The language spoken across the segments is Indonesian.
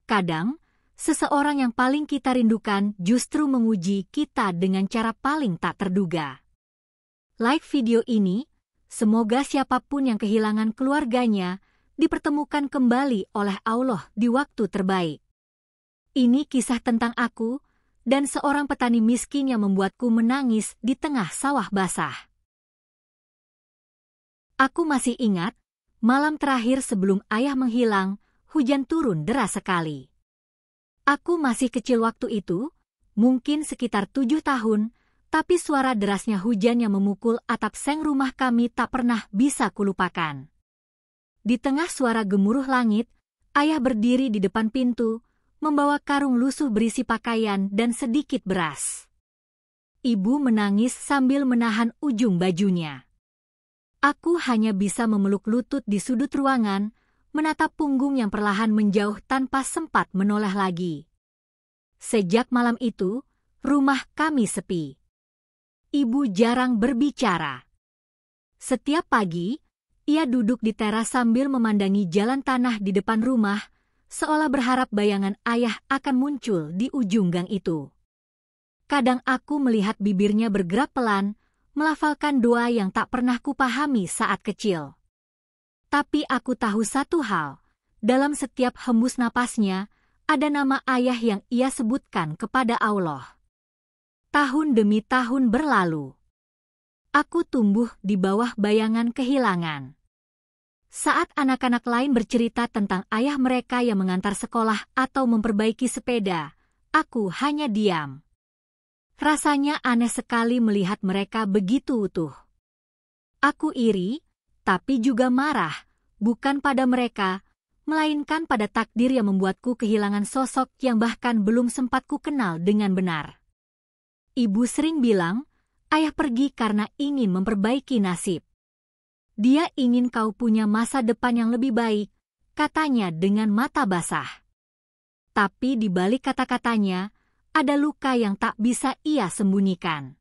Kadang, seseorang yang paling kita rindukan justru menguji kita dengan cara paling tak terduga. Like video ini, semoga siapapun yang kehilangan keluarganya dipertemukan kembali oleh Allah di waktu terbaik. Ini kisah tentang aku dan seorang petani miskin yang membuatku menangis di tengah sawah basah. Aku masih ingat, malam terakhir sebelum ayah menghilang, hujan turun deras sekali. Aku masih kecil waktu itu, mungkin sekitar 7 tahun, tapi suara derasnya hujan yang memukul atap seng rumah kami tak pernah bisa kulupakan. Di tengah suara gemuruh langit, ayah berdiri di depan pintu, membawa karung lusuh berisi pakaian dan sedikit beras. Ibu menangis sambil menahan ujung bajunya. Aku hanya bisa memeluk lutut di sudut ruangan, menatap punggung yang perlahan menjauh tanpa sempat menoleh lagi. Sejak malam itu, rumah kami sepi. Ibu jarang berbicara. Setiap pagi, ia duduk di teras sambil memandangi jalan tanah di depan rumah, seolah berharap bayangan ayah akan muncul di ujung gang itu. Kadang aku melihat bibirnya bergerak pelan, melafalkan doa yang tak pernah kupahami saat kecil. Tapi aku tahu satu hal, dalam setiap hembus napasnya, ada nama ayah yang ia sebutkan kepada Allah. Tahun demi tahun berlalu. Aku tumbuh di bawah bayangan kehilangan. Saat anak-anak lain bercerita tentang ayah mereka yang mengantar sekolah atau memperbaiki sepeda, aku hanya diam. Rasanya aneh sekali melihat mereka begitu utuh. Aku iri, tapi juga marah, bukan pada mereka, melainkan pada takdir yang membuatku kehilangan sosok yang bahkan belum sempat ku kenal dengan benar. Ibu sering bilang, ayah pergi karena ingin memperbaiki nasib. Dia ingin kau punya masa depan yang lebih baik, katanya dengan mata basah. Tapi di balik kata-katanya, ada luka yang tak bisa ia sembunyikan.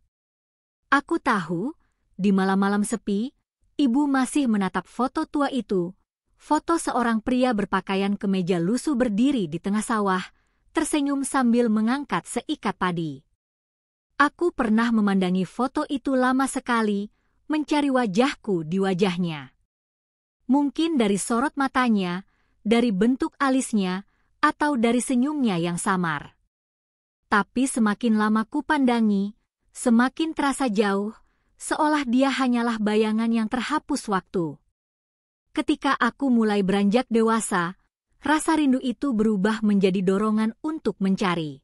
Aku tahu, di malam-malam sepi, ibu masih menatap foto tua itu, foto seorang pria berpakaian kemeja lusuh berdiri di tengah sawah, tersenyum sambil mengangkat seikat padi. Aku pernah memandangi foto itu lama sekali, mencari wajahku di wajahnya. Mungkin dari sorot matanya, dari bentuk alisnya, atau dari senyumnya yang samar. Tapi semakin lama ku pandangi, semakin terasa jauh, seolah dia hanyalah bayangan yang terhapus waktu. Ketika aku mulai beranjak dewasa, rasa rindu itu berubah menjadi dorongan untuk mencari.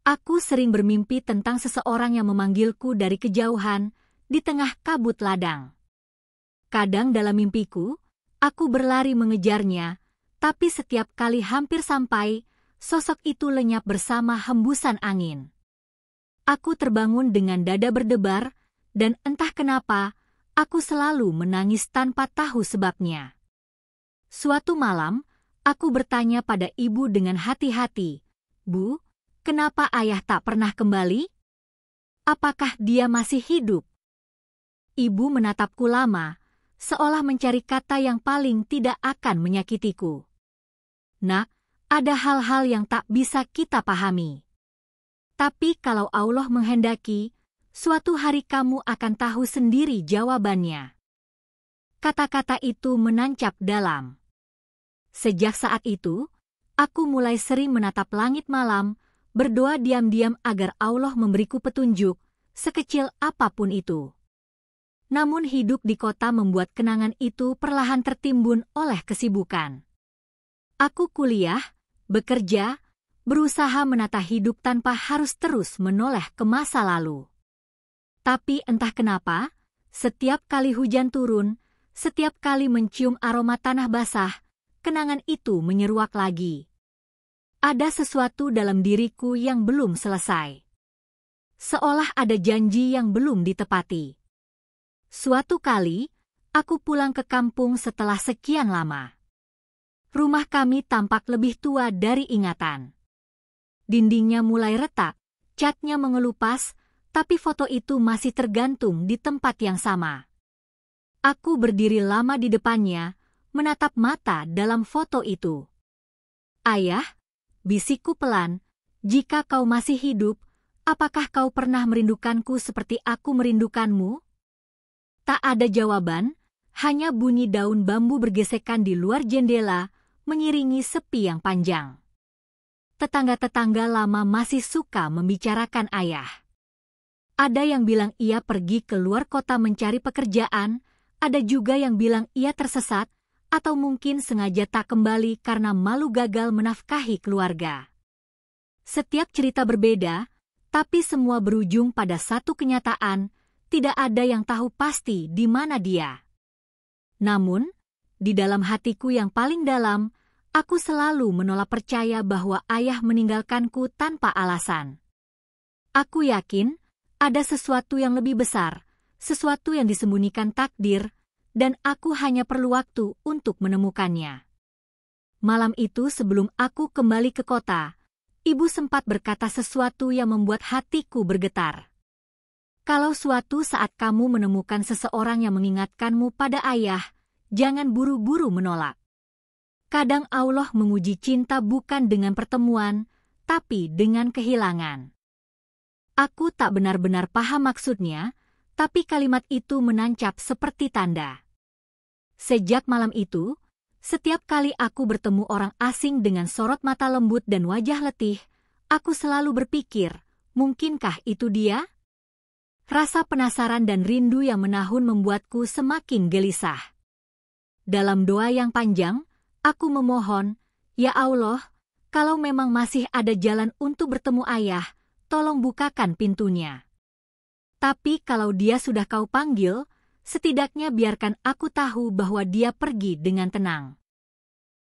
Aku sering bermimpi tentang seseorang yang memanggilku dari kejauhan, di tengah kabut ladang. Kadang dalam mimpiku, aku berlari mengejarnya, tapi setiap kali hampir sampai, sosok itu lenyap bersama hembusan angin. Aku terbangun dengan dada berdebar, dan entah kenapa, aku selalu menangis tanpa tahu sebabnya. Suatu malam, aku bertanya pada ibu dengan hati-hati, "Bu, kenapa ayah tak pernah kembali? Apakah dia masih hidup?" Ibu menatapku lama, seolah mencari kata yang paling tidak akan menyakitiku. "Nak, ada hal-hal yang tak bisa kita pahami. Tapi kalau Allah menghendaki, suatu hari kamu akan tahu sendiri jawabannya." Kata-kata itu menancap dalam. Sejak saat itu, aku mulai sering menatap langit malam, berdoa diam-diam agar Allah memberiku petunjuk, sekecil apapun itu. Namun hidup di kota membuat kenangan itu perlahan tertimbun oleh kesibukan. Aku kuliah, bekerja, berusaha menata hidup tanpa harus terus menoleh ke masa lalu. Tapi entah kenapa, setiap kali hujan turun, setiap kali mencium aroma tanah basah, kenangan itu menyeruak lagi. Ada sesuatu dalam diriku yang belum selesai. Seolah ada janji yang belum ditepati. Suatu kali, aku pulang ke kampung setelah sekian lama. Rumah kami tampak lebih tua dari ingatan. Dindingnya mulai retak, catnya mengelupas, tapi foto itu masih tergantung di tempat yang sama. Aku berdiri lama di depannya, menatap mata dalam foto itu. "Ayah, bisikku pelan, jika kau masih hidup, apakah kau pernah merindukanku seperti aku merindukanmu? Tak ada jawaban, hanya bunyi daun bambu bergesekan di luar jendela, mengiringi sepi yang panjang. Tetangga-tetangga lama masih suka membicarakan ayah. Ada yang bilang ia pergi ke luar kota mencari pekerjaan, ada juga yang bilang ia tersesat, atau mungkin sengaja tak kembali karena malu gagal menafkahi keluarga. Setiap cerita berbeda, tapi semua berujung pada satu kenyataan, tidak ada yang tahu pasti di mana dia. Namun, di dalam hatiku yang paling dalam, aku selalu menolak percaya bahwa ayah meninggalkanku tanpa alasan. Aku yakin, ada sesuatu yang lebih besar, sesuatu yang disembunyikan takdir, dan aku hanya perlu waktu untuk menemukannya. Malam itu sebelum aku kembali ke kota, ibu sempat berkata sesuatu yang membuat hatiku bergetar. Kalau suatu saat kamu menemukan seseorang yang mengingatkanmu pada ayah, jangan buru-buru menolak. Kadang Allah menguji cinta bukan dengan pertemuan, tapi dengan kehilangan. Aku tak benar-benar paham maksudnya, tapi kalimat itu menancap seperti tanda. Sejak malam itu, setiap kali aku bertemu orang asing dengan sorot mata lembut dan wajah letih, aku selalu berpikir, mungkinkah itu dia? Rasa penasaran dan rindu yang menahun membuatku semakin gelisah. Dalam doa yang panjang, aku memohon, "Ya Allah, kalau memang masih ada jalan untuk bertemu ayah, tolong bukakan pintunya. Tapi kalau dia sudah kau panggil, setidaknya biarkan aku tahu bahwa dia pergi dengan tenang."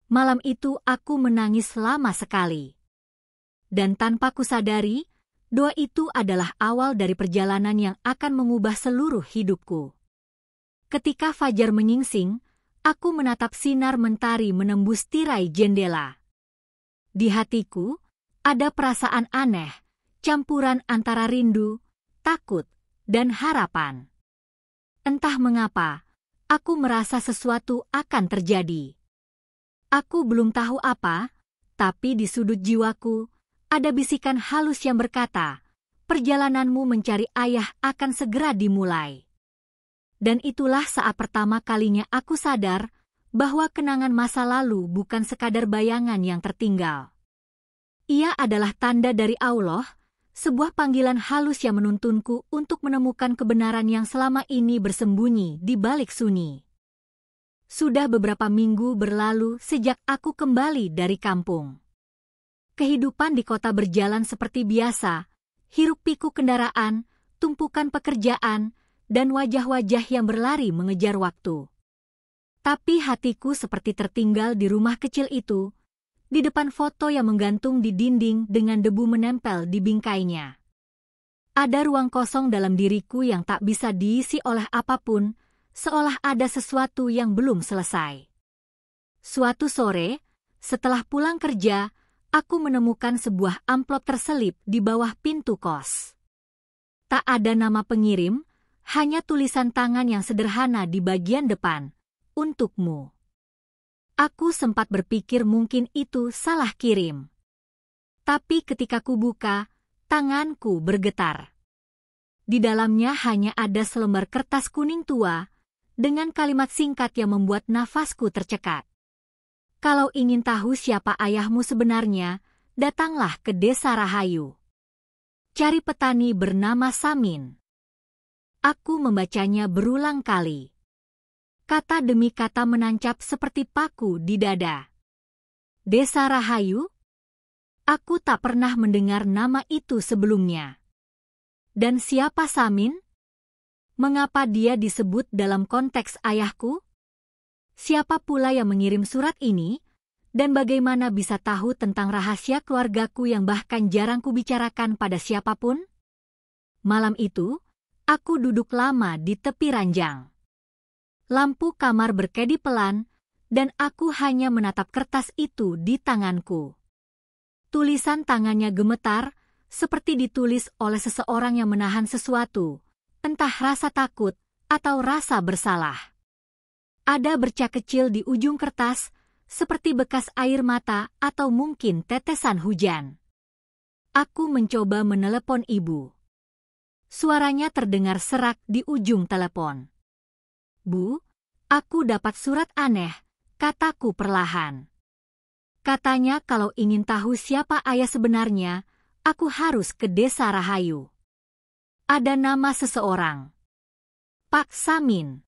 Malam itu aku menangis lama sekali. Dan tanpa kusadari, doa itu adalah awal dari perjalanan yang akan mengubah seluruh hidupku. Ketika fajar menyingsing, aku menatap sinar mentari menembus tirai jendela. Di hatiku, ada perasaan aneh, campuran antara rindu, takut, dan harapan. Entah mengapa, aku merasa sesuatu akan terjadi. Aku belum tahu apa, tapi di sudut jiwaku, ada bisikan halus yang berkata, perjalananmu mencari ayah akan segera dimulai. Dan itulah saat pertama kalinya aku sadar bahwa kenangan masa lalu bukan sekadar bayangan yang tertinggal. Ia adalah tanda dari Allah, sebuah panggilan halus yang menuntunku untuk menemukan kebenaran yang selama ini bersembunyi di balik sunyi. Sudah beberapa minggu berlalu sejak aku kembali dari kampung. Kehidupan di kota berjalan seperti biasa, hiruk-pikuk kendaraan, tumpukan pekerjaan, dan wajah-wajah yang berlari mengejar waktu. Tapi hatiku seperti tertinggal di rumah kecil itu, di depan foto yang menggantung di dinding dengan debu menempel di bingkainya. Ada ruang kosong dalam diriku yang tak bisa diisi oleh apapun, seolah ada sesuatu yang belum selesai. Suatu sore, setelah pulang kerja, aku menemukan sebuah amplop terselip di bawah pintu kos. Tak ada nama pengirim, hanya tulisan tangan yang sederhana di bagian depan, "Untukmu." Aku sempat berpikir mungkin itu salah kirim. Tapi ketika ku buka, tanganku bergetar. Di dalamnya hanya ada selembar kertas kuning tua, dengan kalimat singkat yang membuat nafasku tercekat. "Kalau ingin tahu siapa ayahmu sebenarnya, datanglah ke Desa Rahayu. Cari petani bernama Samin." Aku membacanya berulang kali. Kata demi kata menancap seperti paku di dada. Desa Rahayu? Aku tak pernah mendengar nama itu sebelumnya. Dan siapa Samin? Mengapa dia disebut dalam konteks ayahku? Siapa pula yang mengirim surat ini? Dan bagaimana bisa tahu tentang rahasia keluargaku yang bahkan jarang kubicarakan pada siapapun? Malam itu, aku duduk lama di tepi ranjang. Lampu kamar berkedip pelan, dan aku hanya menatap kertas itu di tanganku. Tulisan tangannya gemetar, seperti ditulis oleh seseorang yang menahan sesuatu, entah rasa takut atau rasa bersalah. Ada bercak kecil di ujung kertas, seperti bekas air mata atau mungkin tetesan hujan. Aku mencoba menelepon ibu. Suaranya terdengar serak di ujung telepon. "Bu, aku dapat surat aneh," kataku perlahan. Katanya kalau ingin tahu siapa ayah sebenarnya, aku harus ke Desa Rahayu. Ada nama seseorang. Pak Samin.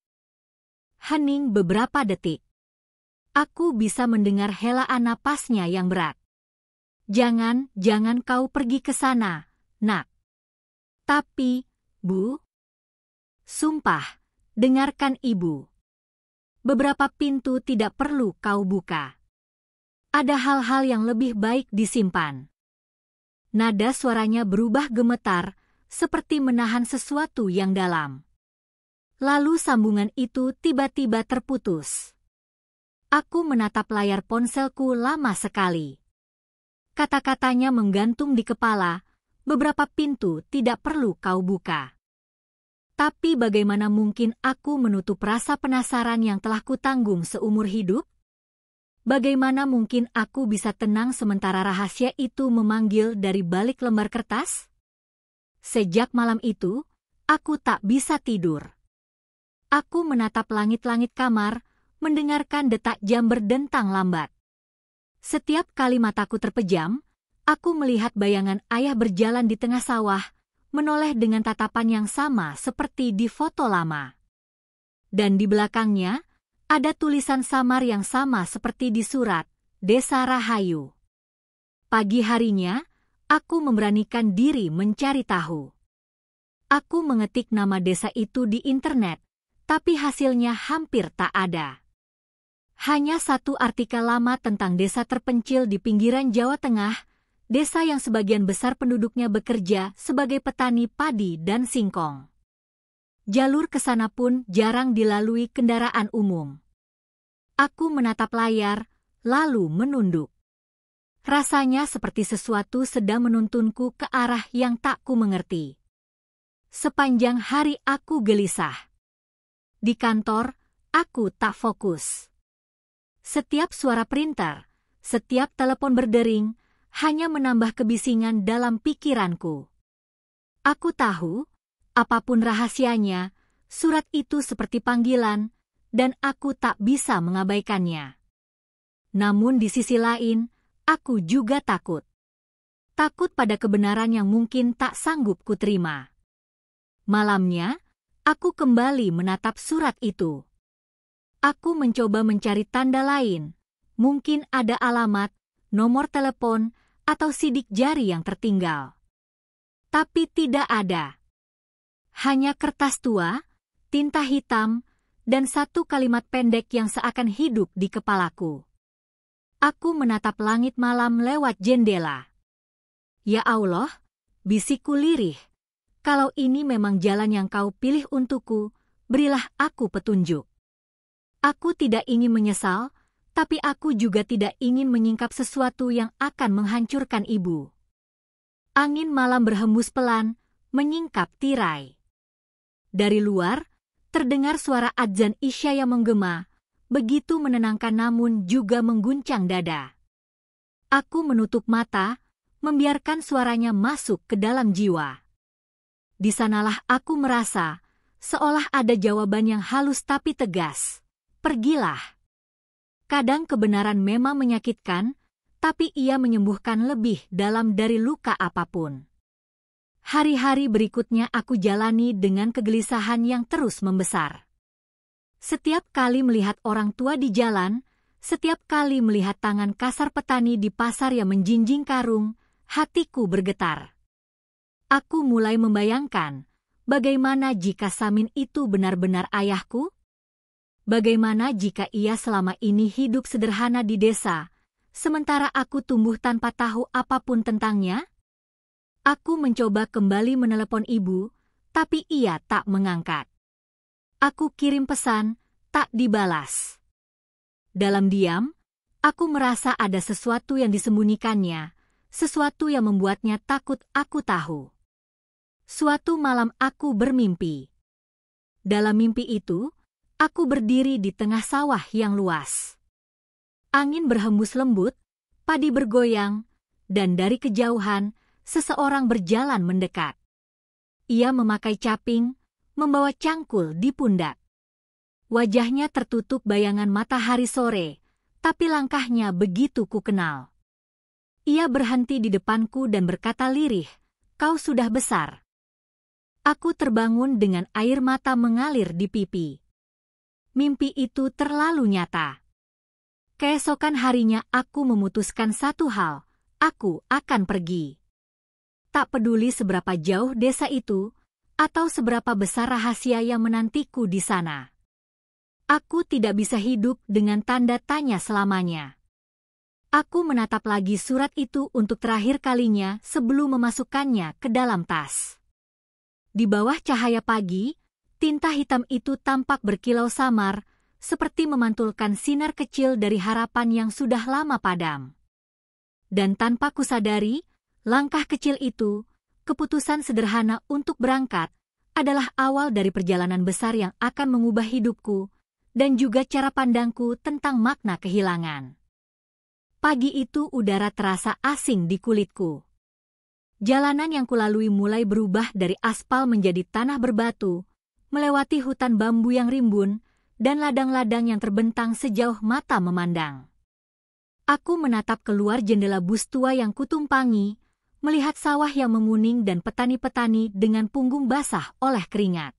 Hening beberapa detik. Aku bisa mendengar helaan napasnya yang berat. Jangan kau pergi ke sana, nak." "Tapi, Bu." "Sumpah, dengarkan ibu. Beberapa pintu tidak perlu kau buka. Ada hal-hal yang lebih baik disimpan." Nada suaranya berubah gemetar, seperti menahan sesuatu yang dalam. Lalu sambungan itu tiba-tiba terputus. Aku menatap layar ponselku lama sekali. Kata-katanya menggantung di kepala, beberapa pintu tidak perlu kau buka. Tapi bagaimana mungkin aku menutup rasa penasaran yang telah kutanggung seumur hidup? Bagaimana mungkin aku bisa tenang sementara rahasia itu memanggil dari balik lembar kertas? Sejak malam itu, aku tak bisa tidur. Aku menatap langit-langit kamar, mendengarkan detak jam berdentang lambat. Setiap kali mataku terpejam, aku melihat bayangan ayah berjalan di tengah sawah, menoleh dengan tatapan yang sama seperti di foto lama. Dan di belakangnya, ada tulisan samar yang sama seperti di surat, Desa Rahayu. Pagi harinya, aku memberanikan diri mencari tahu. Aku mengetik nama desa itu di internet, tapi hasilnya hampir tak ada. Hanya satu artikel lama tentang desa terpencil di pinggiran Jawa Tengah, desa yang sebagian besar penduduknya bekerja sebagai petani padi dan singkong. Jalur ke sana pun jarang dilalui kendaraan umum. Aku menatap layar, lalu menunduk. Rasanya seperti sesuatu sedang menuntunku ke arah yang tak ku mengerti. Sepanjang hari aku gelisah. Di kantor, aku tak fokus. Setiap suara printer, setiap telepon berdering, hanya menambah kebisingan dalam pikiranku. Aku tahu, apapun rahasianya, surat itu seperti panggilan, dan aku tak bisa mengabaikannya. Namun di sisi lain, aku juga takut. Takut pada kebenaran yang mungkin tak sanggup kuterima. Malamnya, aku kembali menatap surat itu. Aku mencoba mencari tanda lain, mungkin ada alamat, nomor telepon, atau sidik jari yang tertinggal. Tapi tidak ada. Hanya kertas tua, tinta hitam, dan satu kalimat pendek yang seakan hidup di kepalaku. Aku menatap langit malam lewat jendela. "Ya Allah," bisikku lirih, "kalau ini memang jalan yang kau pilih untukku, berilah aku petunjuk." Aku tidak ingin menyesal, tapi aku juga tidak ingin menyingkap sesuatu yang akan menghancurkan ibu. Angin malam berhembus pelan, menyingkap tirai. Dari luar, terdengar suara adzan Isya yang menggema, begitu menenangkan namun juga mengguncang dada. Aku menutup mata, membiarkan suaranya masuk ke dalam jiwa. Di sanalah aku merasa, seolah ada jawaban yang halus tapi tegas. Pergilah. Kadang kebenaran memang menyakitkan, tapi ia menyembuhkan lebih dalam dari luka apapun. Hari-hari berikutnya aku jalani dengan kegelisahan yang terus membesar. Setiap kali melihat orang tua di jalan, setiap kali melihat tangan kasar petani di pasar yang menjinjing karung, hatiku bergetar. Aku mulai membayangkan, bagaimana jika Samin itu benar-benar ayahku? Bagaimana jika ia selama ini hidup sederhana di desa, sementara aku tumbuh tanpa tahu apapun tentangnya? Aku mencoba kembali menelepon ibu, tapi ia tak mengangkat. Aku kirim pesan, tak dibalas. Dalam diam, aku merasa ada sesuatu yang disembunyikannya, sesuatu yang membuatnya takut aku tahu. Suatu malam aku bermimpi. Dalam mimpi itu, aku berdiri di tengah sawah yang luas. Angin berhembus lembut, padi bergoyang, dan dari kejauhan, seseorang berjalan mendekat. Ia memakai caping, membawa cangkul di pundak. Wajahnya tertutup bayangan matahari sore, tapi langkahnya begitu kukenal. Ia berhenti di depanku dan berkata lirih, "Kau sudah besar." Aku terbangun dengan air mata mengalir di pipi. Mimpi itu terlalu nyata. Keesokan harinya aku memutuskan satu hal, aku akan pergi. Tak peduli seberapa jauh desa itu, atau seberapa besar rahasia yang menantiku di sana. Aku tidak bisa hidup dengan tanda tanya selamanya. Aku menatap lagi surat itu untuk terakhir kalinya sebelum memasukkannya ke dalam tas. Di bawah cahaya pagi, tinta hitam itu tampak berkilau samar, seperti memantulkan sinar kecil dari harapan yang sudah lama padam. Dan tanpa kusadari, langkah kecil itu, keputusan sederhana untuk berangkat, adalah awal dari perjalanan besar yang akan mengubah hidupku, dan juga cara pandangku tentang makna kehilangan. Pagi itu udara terasa asing di kulitku. Jalanan yang kulalui mulai berubah dari aspal menjadi tanah berbatu, melewati hutan bambu yang rimbun, dan ladang-ladang yang terbentang sejauh mata memandang. Aku menatap keluar jendela bus tua yang kutumpangi, melihat sawah yang menguning dan petani-petani dengan punggung basah oleh keringat.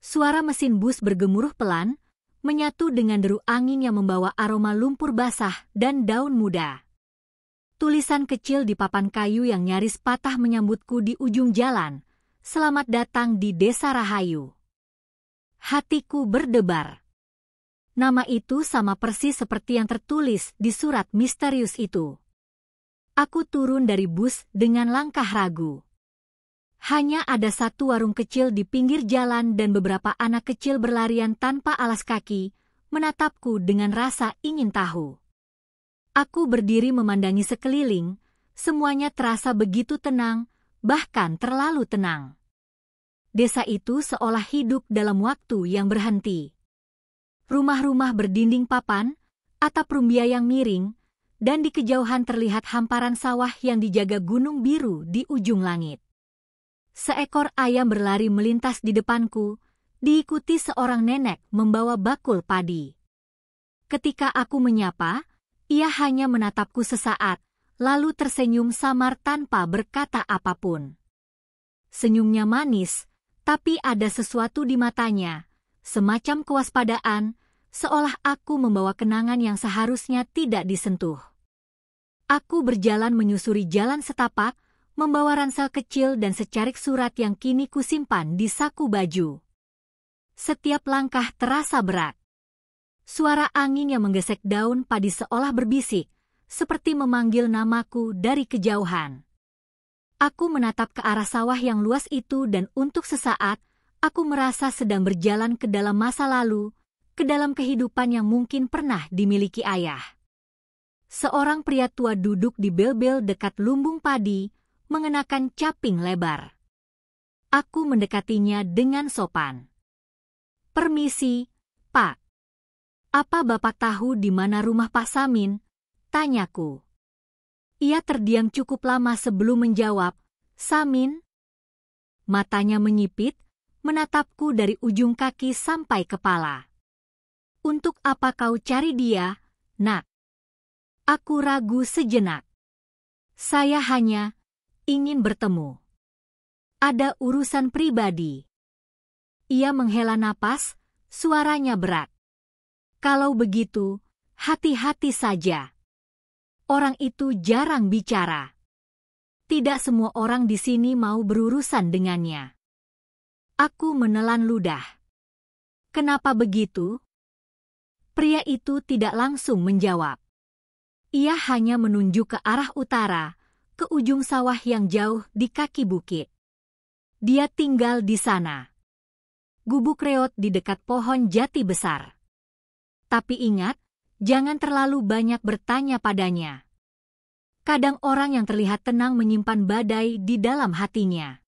Suara mesin bus bergemuruh pelan, menyatu dengan deru angin yang membawa aroma lumpur basah dan daun muda. Tulisan kecil di papan kayu yang nyaris patah menyambutku di ujung jalan, "Selamat datang di Desa Rahayu." Hatiku berdebar. Nama itu sama persis seperti yang tertulis di surat misterius itu. Aku turun dari bus dengan langkah ragu. Hanya ada satu warung kecil di pinggir jalan dan beberapa anak kecil berlarian tanpa alas kaki, menatapku dengan rasa ingin tahu. Aku berdiri memandangi sekeliling, semuanya terasa begitu tenang, bahkan terlalu tenang. Desa itu seolah hidup dalam waktu yang berhenti. Rumah-rumah berdinding papan, atap rumbia yang miring, dan di kejauhan terlihat hamparan sawah yang dijaga gunung biru di ujung langit. Seekor ayam berlari melintas di depanku, diikuti seorang nenek membawa bakul padi. Ketika aku menyapa, ia hanya menatapku sesaat, lalu tersenyum samar tanpa berkata apapun. Senyumnya manis, tapi ada sesuatu di matanya, semacam kewaspadaan, seolah aku membawa kenangan yang seharusnya tidak disentuh. Aku berjalan menyusuri jalan setapak, membawa ransel kecil dan secarik surat yang kini kusimpan di saku baju. Setiap langkah terasa berat. Suara angin yang menggesek daun padi seolah berbisik, seperti memanggil namaku dari kejauhan. Aku menatap ke arah sawah yang luas itu dan untuk sesaat, aku merasa sedang berjalan ke dalam masa lalu, ke dalam kehidupan yang mungkin pernah dimiliki ayah. Seorang pria tua duduk di bel-bel dekat lumbung padi, mengenakan caping lebar. Aku mendekatinya dengan sopan. "Permisi, Pak. Apa Bapak tahu di mana rumah Pak Samin?" tanyaku. Ia terdiam cukup lama sebelum menjawab, "Samin?" Matanya menyipit, menatapku dari ujung kaki sampai kepala. "Untuk apa kau cari dia, Nak?" Aku ragu sejenak. "Saya hanya ingin bertemu. Ada urusan pribadi." Ia menghela napas, suaranya berat. "Kalau begitu, hati-hati saja. Orang itu jarang bicara. Tidak semua orang di sini mau berurusan dengannya." Aku menelan ludah. "Kenapa begitu?" Pria itu tidak langsung menjawab. Ia hanya menunjuk ke arah utara, ke ujung sawah yang jauh di kaki bukit. Dia tinggal di sana. Gubuk reot di dekat pohon jati besar. Tapi ingat, jangan terlalu banyak bertanya padanya. Kadang orang yang terlihat tenang menyimpan badai di dalam hatinya.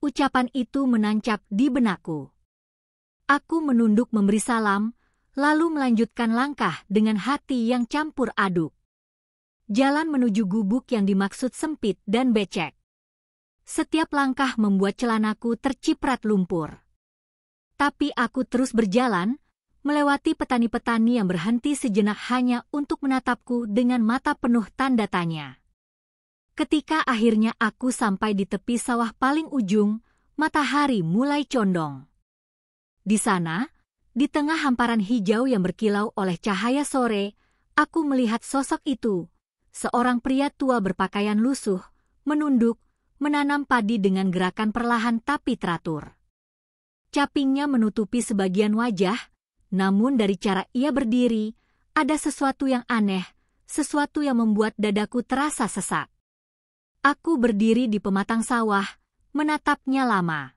Ucapan itu menancap di benakku. Aku menunduk memberi salam, lalu melanjutkan langkah dengan hati yang campur aduk. Jalan menuju gubuk yang dimaksud sempit dan becek. Setiap langkah membuat celanaku terciprat lumpur. Tapi aku terus berjalan, melewati petani-petani yang berhenti sejenak hanya untuk menatapku dengan mata penuh tanda tanya. Ketika akhirnya aku sampai di tepi sawah paling ujung, matahari mulai condong. Di sana, di tengah hamparan hijau yang berkilau oleh cahaya sore, aku melihat sosok itu, seorang pria tua berpakaian lusuh, menunduk, menanam padi dengan gerakan perlahan tapi teratur. Capingnya menutupi sebagian wajah, namun dari cara ia berdiri, ada sesuatu yang aneh, sesuatu yang membuat dadaku terasa sesak. Aku berdiri di pematang sawah, menatapnya lama.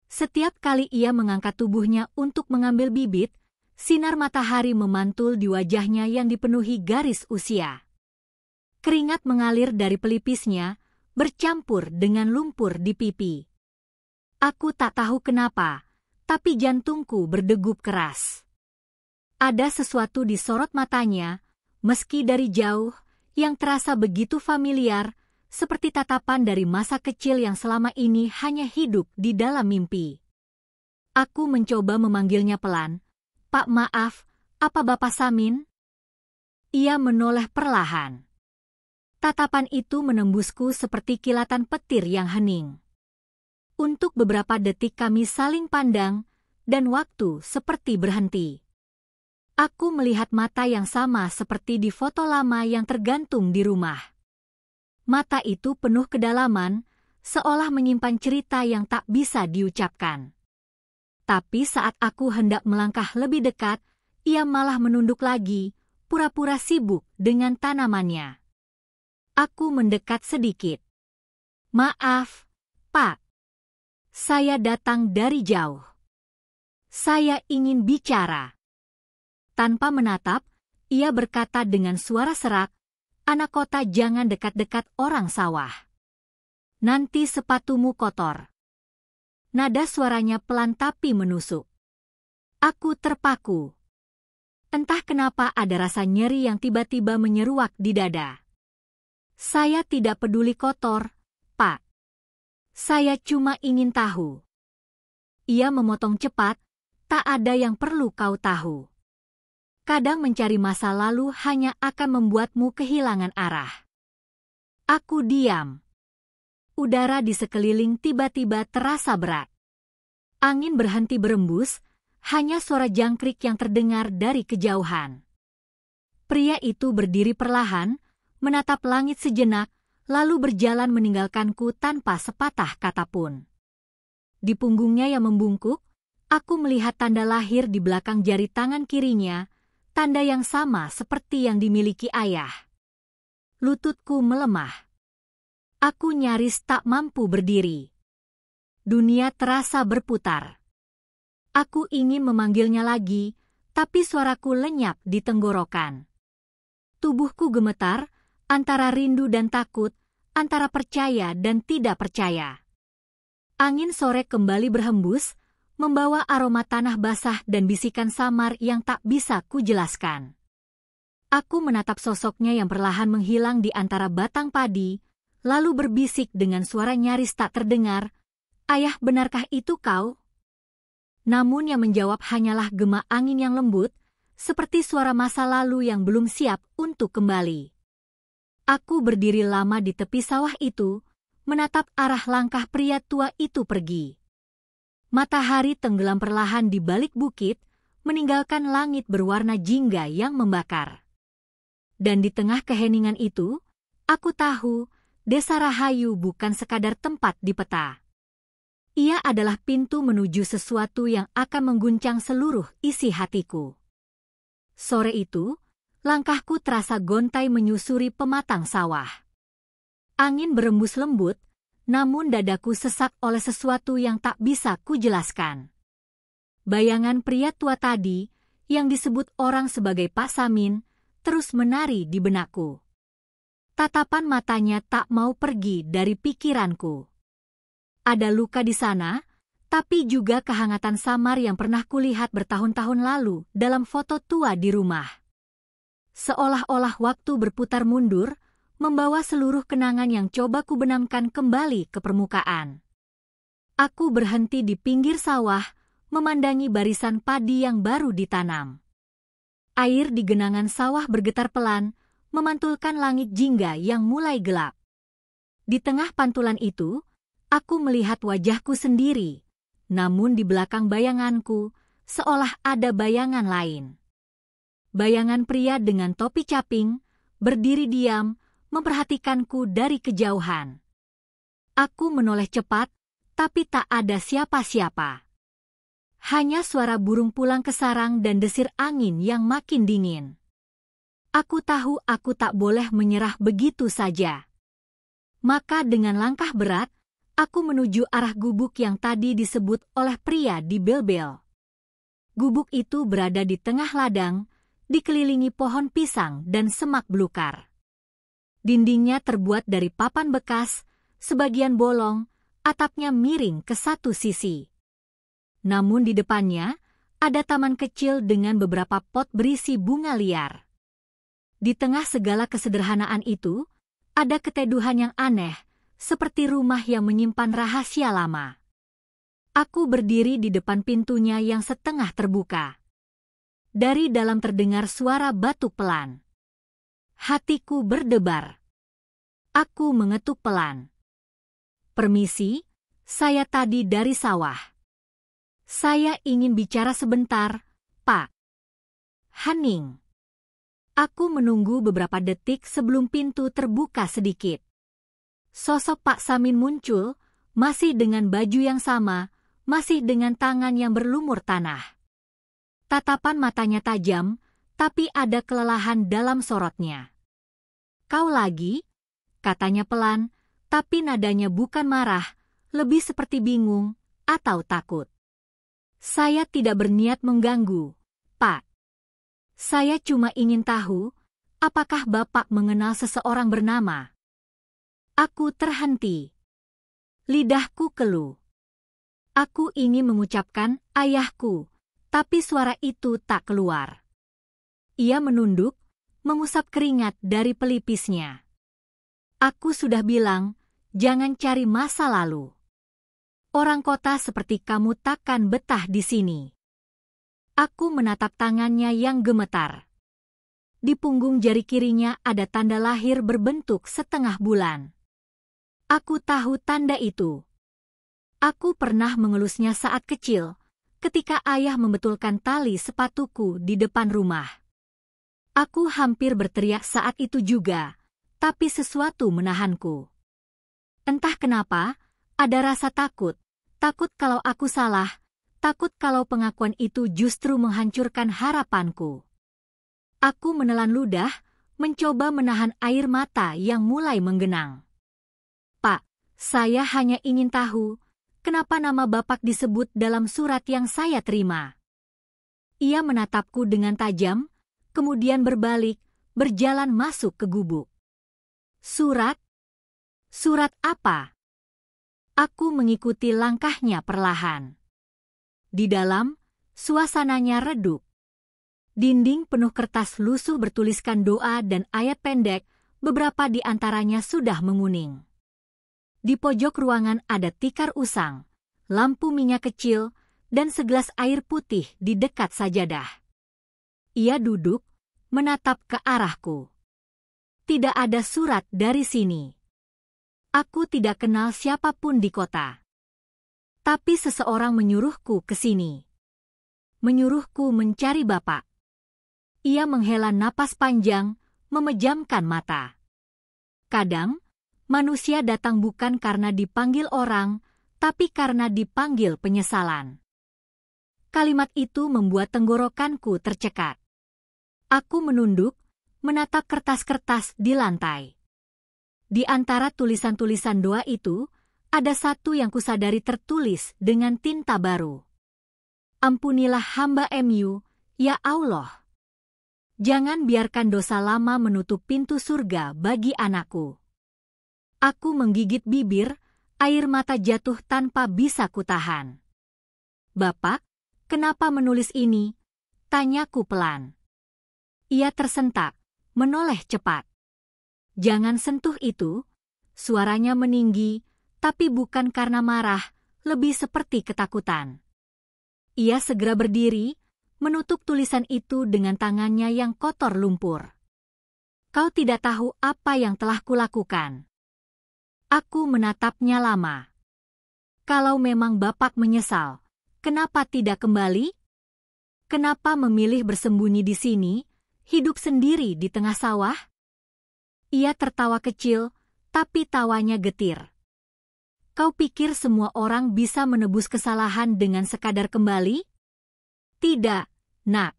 Setiap kali ia mengangkat tubuhnya untuk mengambil bibit, sinar matahari memantul di wajahnya yang dipenuhi garis usia. Keringat mengalir dari pelipisnya, bercampur dengan lumpur di pipi. Aku tak tahu kenapa, tapi jantungku berdegup keras. Ada sesuatu di sorot matanya, meski dari jauh, yang terasa begitu familiar, seperti tatapan dari masa kecil yang selama ini hanya hidup di dalam mimpi. Aku mencoba memanggilnya pelan, "Pak, maaf, apa Bapak Samin?" Ia menoleh perlahan. Tatapan itu menembusku seperti kilatan petir yang hening. Untuk beberapa detik kami saling pandang, dan waktu seperti berhenti. Aku melihat mata yang sama seperti di foto lama yang tergantung di rumah. Mata itu penuh kedalaman, seolah menyimpan cerita yang tak bisa diucapkan. Tapi saat aku hendak melangkah lebih dekat, ia malah menunduk lagi, pura-pura sibuk dengan tanamannya. Aku mendekat sedikit. "Maaf, Pak. Saya datang dari jauh. Saya ingin bicara." Tanpa menatap, ia berkata dengan suara serak, "Anak kota, jangan dekat-dekat orang sawah. Nanti sepatumu kotor." Nada suaranya pelan tapi menusuk. Aku terpaku. Entah kenapa ada rasa nyeri yang tiba-tiba menyeruak di dada. "Saya tidak peduli kotor, Pak. Saya cuma ingin tahu." Ia memotong cepat, "Tak ada yang perlu kau tahu. Kadang mencari masa lalu hanya akan membuatmu kehilangan arah." Aku diam. Udara di sekeliling tiba-tiba terasa berat. Angin berhenti berembus, hanya suara jangkrik yang terdengar dari kejauhan. Pria itu berdiri perlahan, menatap langit sejenak, lalu berjalan meninggalkanku tanpa sepatah kata pun. Di punggungnya yang membungkuk, aku melihat tanda lahir di belakang jari tangan kirinya, tanda yang sama seperti yang dimiliki ayah. Lututku melemah. Aku nyaris tak mampu berdiri. Dunia terasa berputar. Aku ingin memanggilnya lagi, tapi suaraku lenyap di tenggorokan. Tubuhku gemetar, antara rindu dan takut, antara percaya dan tidak percaya. Angin sore kembali berhembus, membawa aroma tanah basah dan bisikan samar yang tak bisa kujelaskan. Aku menatap sosoknya yang perlahan menghilang di antara batang padi, lalu berbisik dengan suara nyaris tak terdengar, "Ayah, benarkah itu kau?" Namun yang menjawab hanyalah gema angin yang lembut, seperti suara masa lalu yang belum siap untuk kembali. Aku berdiri lama di tepi sawah itu, menatap arah langkah pria tua itu pergi. Matahari tenggelam perlahan di balik bukit, meninggalkan langit berwarna jingga yang membakar. Dan di tengah keheningan itu, aku tahu, Desa Rahayu bukan sekadar tempat di peta. Ia adalah pintu menuju sesuatu yang akan mengguncang seluruh isi hatiku. Sore itu, langkahku terasa gontai menyusuri pematang sawah. Angin berembus lembut, namun dadaku sesak oleh sesuatu yang tak bisa kujelaskan. Bayangan pria tua tadi, yang disebut orang sebagai Pak Samin, terus menari di benakku. Tatapan matanya tak mau pergi dari pikiranku. Ada luka di sana, tapi juga kehangatan samar yang pernah kulihat bertahun-tahun lalu dalam foto tua di rumah. Seolah-olah waktu berputar mundur, membawa seluruh kenangan yang coba kubenamkan kembali ke permukaan. Aku berhenti di pinggir sawah, memandangi barisan padi yang baru ditanam. Air di genangan sawah bergetar pelan, memantulkan langit jingga yang mulai gelap. Di tengah pantulan itu, aku melihat wajahku sendiri, namun di belakang bayanganku, seolah ada bayangan lain. Bayangan pria dengan topi caping, berdiri diam, memperhatikanku dari kejauhan. Aku menoleh cepat, tapi tak ada siapa-siapa. Hanya suara burung pulang ke sarang dan desir angin yang makin dingin. Aku tahu aku tak boleh menyerah begitu saja. Maka dengan langkah berat, aku menuju arah gubuk yang tadi disebut oleh pria di bel-bel. Gubuk itu berada di tengah ladang, dikelilingi pohon pisang dan semak belukar. Dindingnya terbuat dari papan bekas, sebagian bolong, atapnya miring ke satu sisi. Namun di depannya, ada taman kecil dengan beberapa pot berisi bunga liar. Di tengah segala kesederhanaan itu, ada keteduhan yang aneh, seperti rumah yang menyimpan rahasia lama. Aku berdiri di depan pintunya yang setengah terbuka. Dari dalam terdengar suara batuk pelan. Hatiku berdebar. Aku mengetuk pelan. "Permisi, saya tadi dari sawah. Saya ingin bicara sebentar, Pak." Hening. Aku menunggu beberapa detik sebelum pintu terbuka sedikit. Sosok Pak Samin muncul, masih dengan baju yang sama, masih dengan tangan yang berlumur tanah. Tatapan matanya tajam, tapi ada kelelahan dalam sorotnya. "Kau lagi?" katanya pelan, tapi nadanya bukan marah, lebih seperti bingung atau takut. "Saya tidak berniat mengganggu, Pak. Saya cuma ingin tahu, apakah Bapak mengenal seseorang bernama?" Aku terhenti. Lidahku keluh. Aku ingin mengucapkan ayahku, tapi suara itu tak keluar. Ia menunduk, mengusap keringat dari pelipisnya. "Aku sudah bilang, jangan cari masa lalu. Orang kota seperti kamu takkan betah di sini." Aku menatap tangannya yang gemetar. Di punggung jari kirinya ada tanda lahir berbentuk setengah bulan. Aku tahu tanda itu. Aku pernah mengelusnya saat kecil, ketika ayah membetulkan tali sepatuku di depan rumah. Aku hampir berteriak saat itu juga, tapi sesuatu menahanku. Entah kenapa, ada rasa takut. Takut kalau aku salah, takut kalau pengakuan itu justru menghancurkan harapanku. Aku menelan ludah, mencoba menahan air mata yang mulai menggenang. "Pak, saya hanya ingin tahu, kenapa nama Bapak disebut dalam surat yang saya terima?" Ia menatapku dengan tajam, kemudian berbalik, berjalan masuk ke gubuk. "Surat? Surat apa?" Aku mengikuti langkahnya perlahan. Di dalam, suasananya redup. Dinding penuh kertas lusuh bertuliskan doa dan ayat pendek, beberapa di antaranya sudah menguning. Di pojok ruangan ada tikar usang, lampu minyak kecil, dan segelas air putih di dekat sajadah. Ia duduk, menatap ke arahku. Tidak ada surat dari sini. Aku tidak kenal siapapun di kota. Tapi seseorang menyuruhku ke sini. Menyuruhku mencari Bapak. Ia menghela napas panjang, memejamkan mata. Kadang, manusia datang bukan karena dipanggil orang, tapi karena dipanggil penyesalan. Kalimat itu membuat tenggorokanku tercekat. Aku menunduk, menatap kertas-kertas di lantai. Di antara tulisan-tulisan doa itu, ada satu yang kusadari tertulis dengan tinta baru. "Ampunilah hamba MU, ya Allah. Jangan biarkan dosa lama menutup pintu surga bagi anakku." Aku menggigit bibir, air mata jatuh tanpa bisa kutahan. "Bapak, kenapa menulis ini?" tanyaku pelan. Ia tersentak, menoleh cepat. "Jangan sentuh itu." Suaranya meninggi, tapi bukan karena marah, lebih seperti ketakutan. Ia segera berdiri, menutup tulisan itu dengan tangannya yang kotor lumpur. "Kau tidak tahu apa yang telah kulakukan." Aku menatapnya lama. "Kalau memang Bapak menyesal, kenapa tidak kembali? Kenapa memilih bersembunyi di sini, hidup sendiri di tengah sawah?" Ia tertawa kecil, tapi tawanya getir. "Kau pikir semua orang bisa menebus kesalahan dengan sekadar kembali? Tidak, Nak.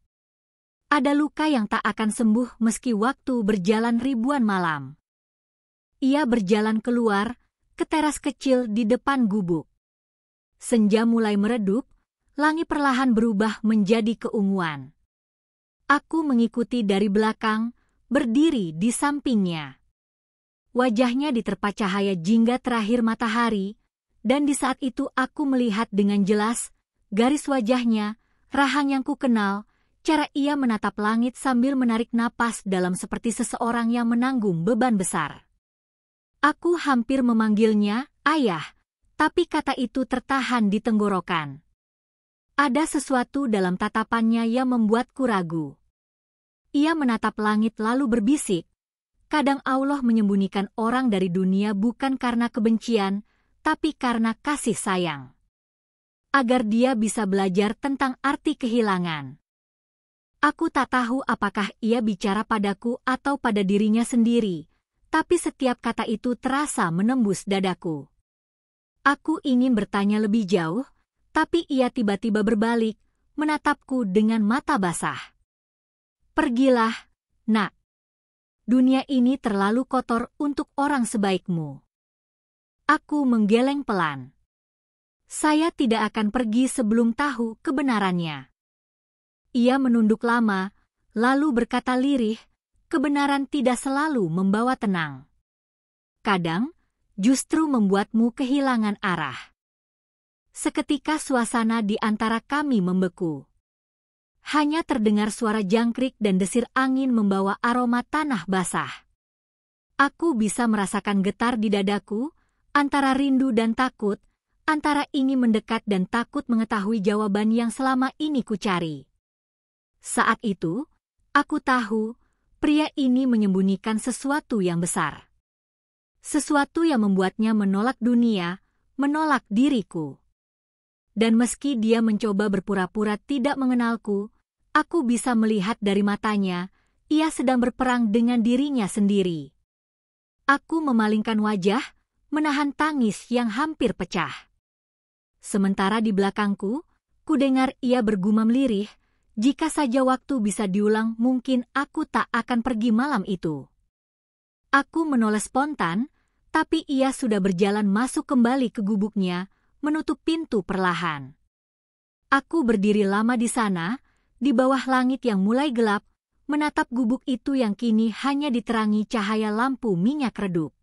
Ada luka yang tak akan sembuh meski waktu berjalan ribuan malam." Ia berjalan keluar, ke teras kecil di depan gubuk. Senja mulai meredup, langit perlahan berubah menjadi keunguan. Aku mengikuti dari belakang, berdiri di sampingnya. Wajahnya diterpa cahaya jingga terakhir matahari, dan di saat itu aku melihat dengan jelas garis wajahnya, rahang yang kukenal, cara ia menatap langit sambil menarik napas dalam seperti seseorang yang menanggung beban besar. Aku hampir memanggilnya, "Ayah," tapi kata itu tertahan di tenggorokan. Ada sesuatu dalam tatapannya yang membuatku ragu. Ia menatap langit lalu berbisik, "Kadang Allah menyembunyikan orang dari dunia bukan karena kebencian, tapi karena kasih sayang. Agar dia bisa belajar tentang arti kehilangan." Aku tak tahu apakah ia bicara padaku atau pada dirinya sendiri, tapi setiap kata itu terasa menembus dadaku. Aku ingin bertanya lebih jauh, tapi ia tiba-tiba berbalik, menatapku dengan mata basah. "Pergilah, Nak. Dunia ini terlalu kotor untuk orang sebaikmu." Aku menggeleng pelan. Saya tidak akan pergi sebelum tahu kebenarannya. Ia menunduk lama, lalu berkata lirih, "Kebenaran tidak selalu membawa tenang. Kadang, justru membuatmu kehilangan arah." Seketika suasana di antara kami membeku. Hanya terdengar suara jangkrik dan desir angin membawa aroma tanah basah. Aku bisa merasakan getar di dadaku, antara rindu dan takut, antara ingin mendekat dan takut mengetahui jawaban yang selama ini kucari. Saat itu, aku tahu, pria ini menyembunyikan sesuatu yang besar. Sesuatu yang membuatnya menolak dunia, menolak diriku. Dan meski dia mencoba berpura-pura tidak mengenalku, aku bisa melihat dari matanya, ia sedang berperang dengan dirinya sendiri. Aku memalingkan wajah, menahan tangis yang hampir pecah. Sementara di belakangku, kudengar ia bergumam lirih, "Jika saja waktu bisa diulang, mungkin aku tak akan pergi malam itu." Aku menoleh spontan, tapi ia sudah berjalan masuk kembali ke gubuknya, menutup pintu perlahan. Aku berdiri lama di sana, di bawah langit yang mulai gelap, menatap gubuk itu yang kini hanya diterangi cahaya lampu minyak redup.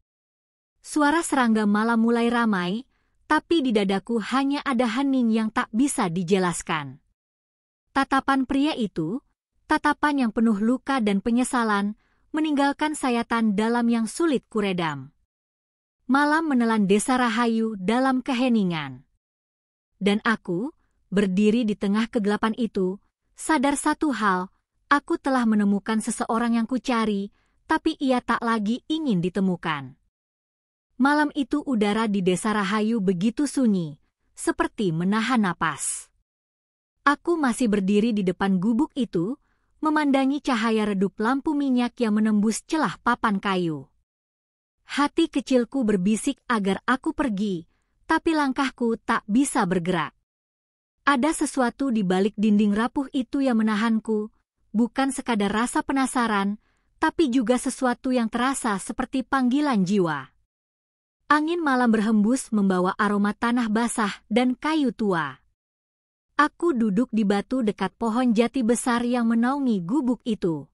Suara serangga malam mulai ramai, tapi di dadaku hanya ada hening yang tak bisa dijelaskan. Tatapan pria itu, tatapan yang penuh luka dan penyesalan, meninggalkan sayatan dalam yang sulit kuredam. Malam menelan desa Rahayu dalam keheningan. Dan aku, berdiri di tengah kegelapan itu, sadar satu hal, aku telah menemukan seseorang yang kucari, tapi ia tak lagi ingin ditemukan. Malam itu udara di desa Rahayu begitu sunyi, seperti menahan napas. Aku masih berdiri di depan gubuk itu, memandangi cahaya redup lampu minyak yang menembus celah papan kayu. Hati kecilku berbisik agar aku pergi, tapi langkahku tak bisa bergerak. Ada sesuatu di balik dinding rapuh itu yang menahanku, bukan sekadar rasa penasaran, tapi juga sesuatu yang terasa seperti panggilan jiwa. Angin malam berhembus membawa aroma tanah basah dan kayu tua. Aku duduk di batu dekat pohon jati besar yang menaungi gubuk itu.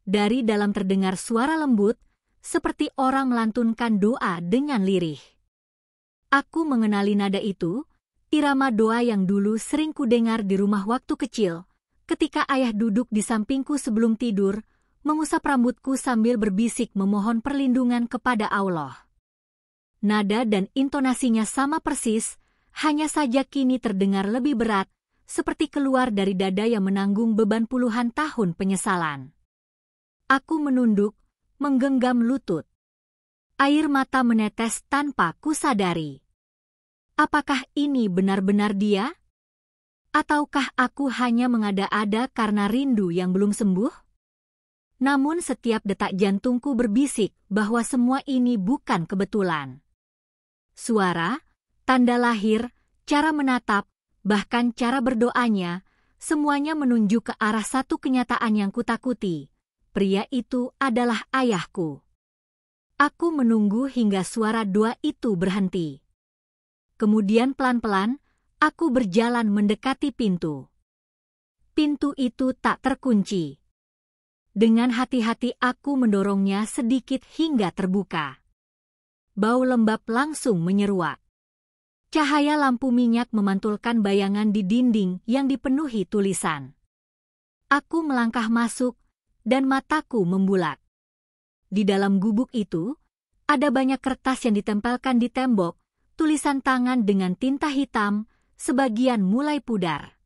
Dari dalam terdengar suara lembut, seperti orang melantunkan doa dengan lirih. Aku mengenali nada itu, irama doa yang dulu sering kudengar di rumah waktu kecil, ketika ayah duduk di sampingku sebelum tidur, mengusap rambutku sambil berbisik memohon perlindungan kepada Allah. Nada dan intonasinya sama persis, hanya saja kini terdengar lebih berat, seperti keluar dari dada yang menanggung beban puluhan tahun penyesalan. Aku menunduk, menggenggam lutut. Air mata menetes tanpa kusadari. Apakah ini benar-benar dia? Ataukah aku hanya mengada-ada karena rindu yang belum sembuh? Namun setiap detak jantungku berbisik bahwa semua ini bukan kebetulan. Suara, tanda lahir, cara menatap, bahkan cara berdoanya, semuanya menunjuk ke arah satu kenyataan yang kutakuti. Pria itu adalah ayahku. Aku menunggu hingga suara doa itu berhenti. Kemudian pelan-pelan, aku berjalan mendekati pintu. Pintu itu tak terkunci. Dengan hati-hati aku mendorongnya sedikit hingga terbuka. Bau lembab langsung menyeruak. Cahaya lampu minyak memantulkan bayangan di dinding yang dipenuhi tulisan. Aku melangkah masuk, dan mataku membulat. Di dalam gubuk itu, ada banyak kertas yang ditempelkan di tembok, tulisan tangan dengan tinta hitam, sebagian mulai pudar.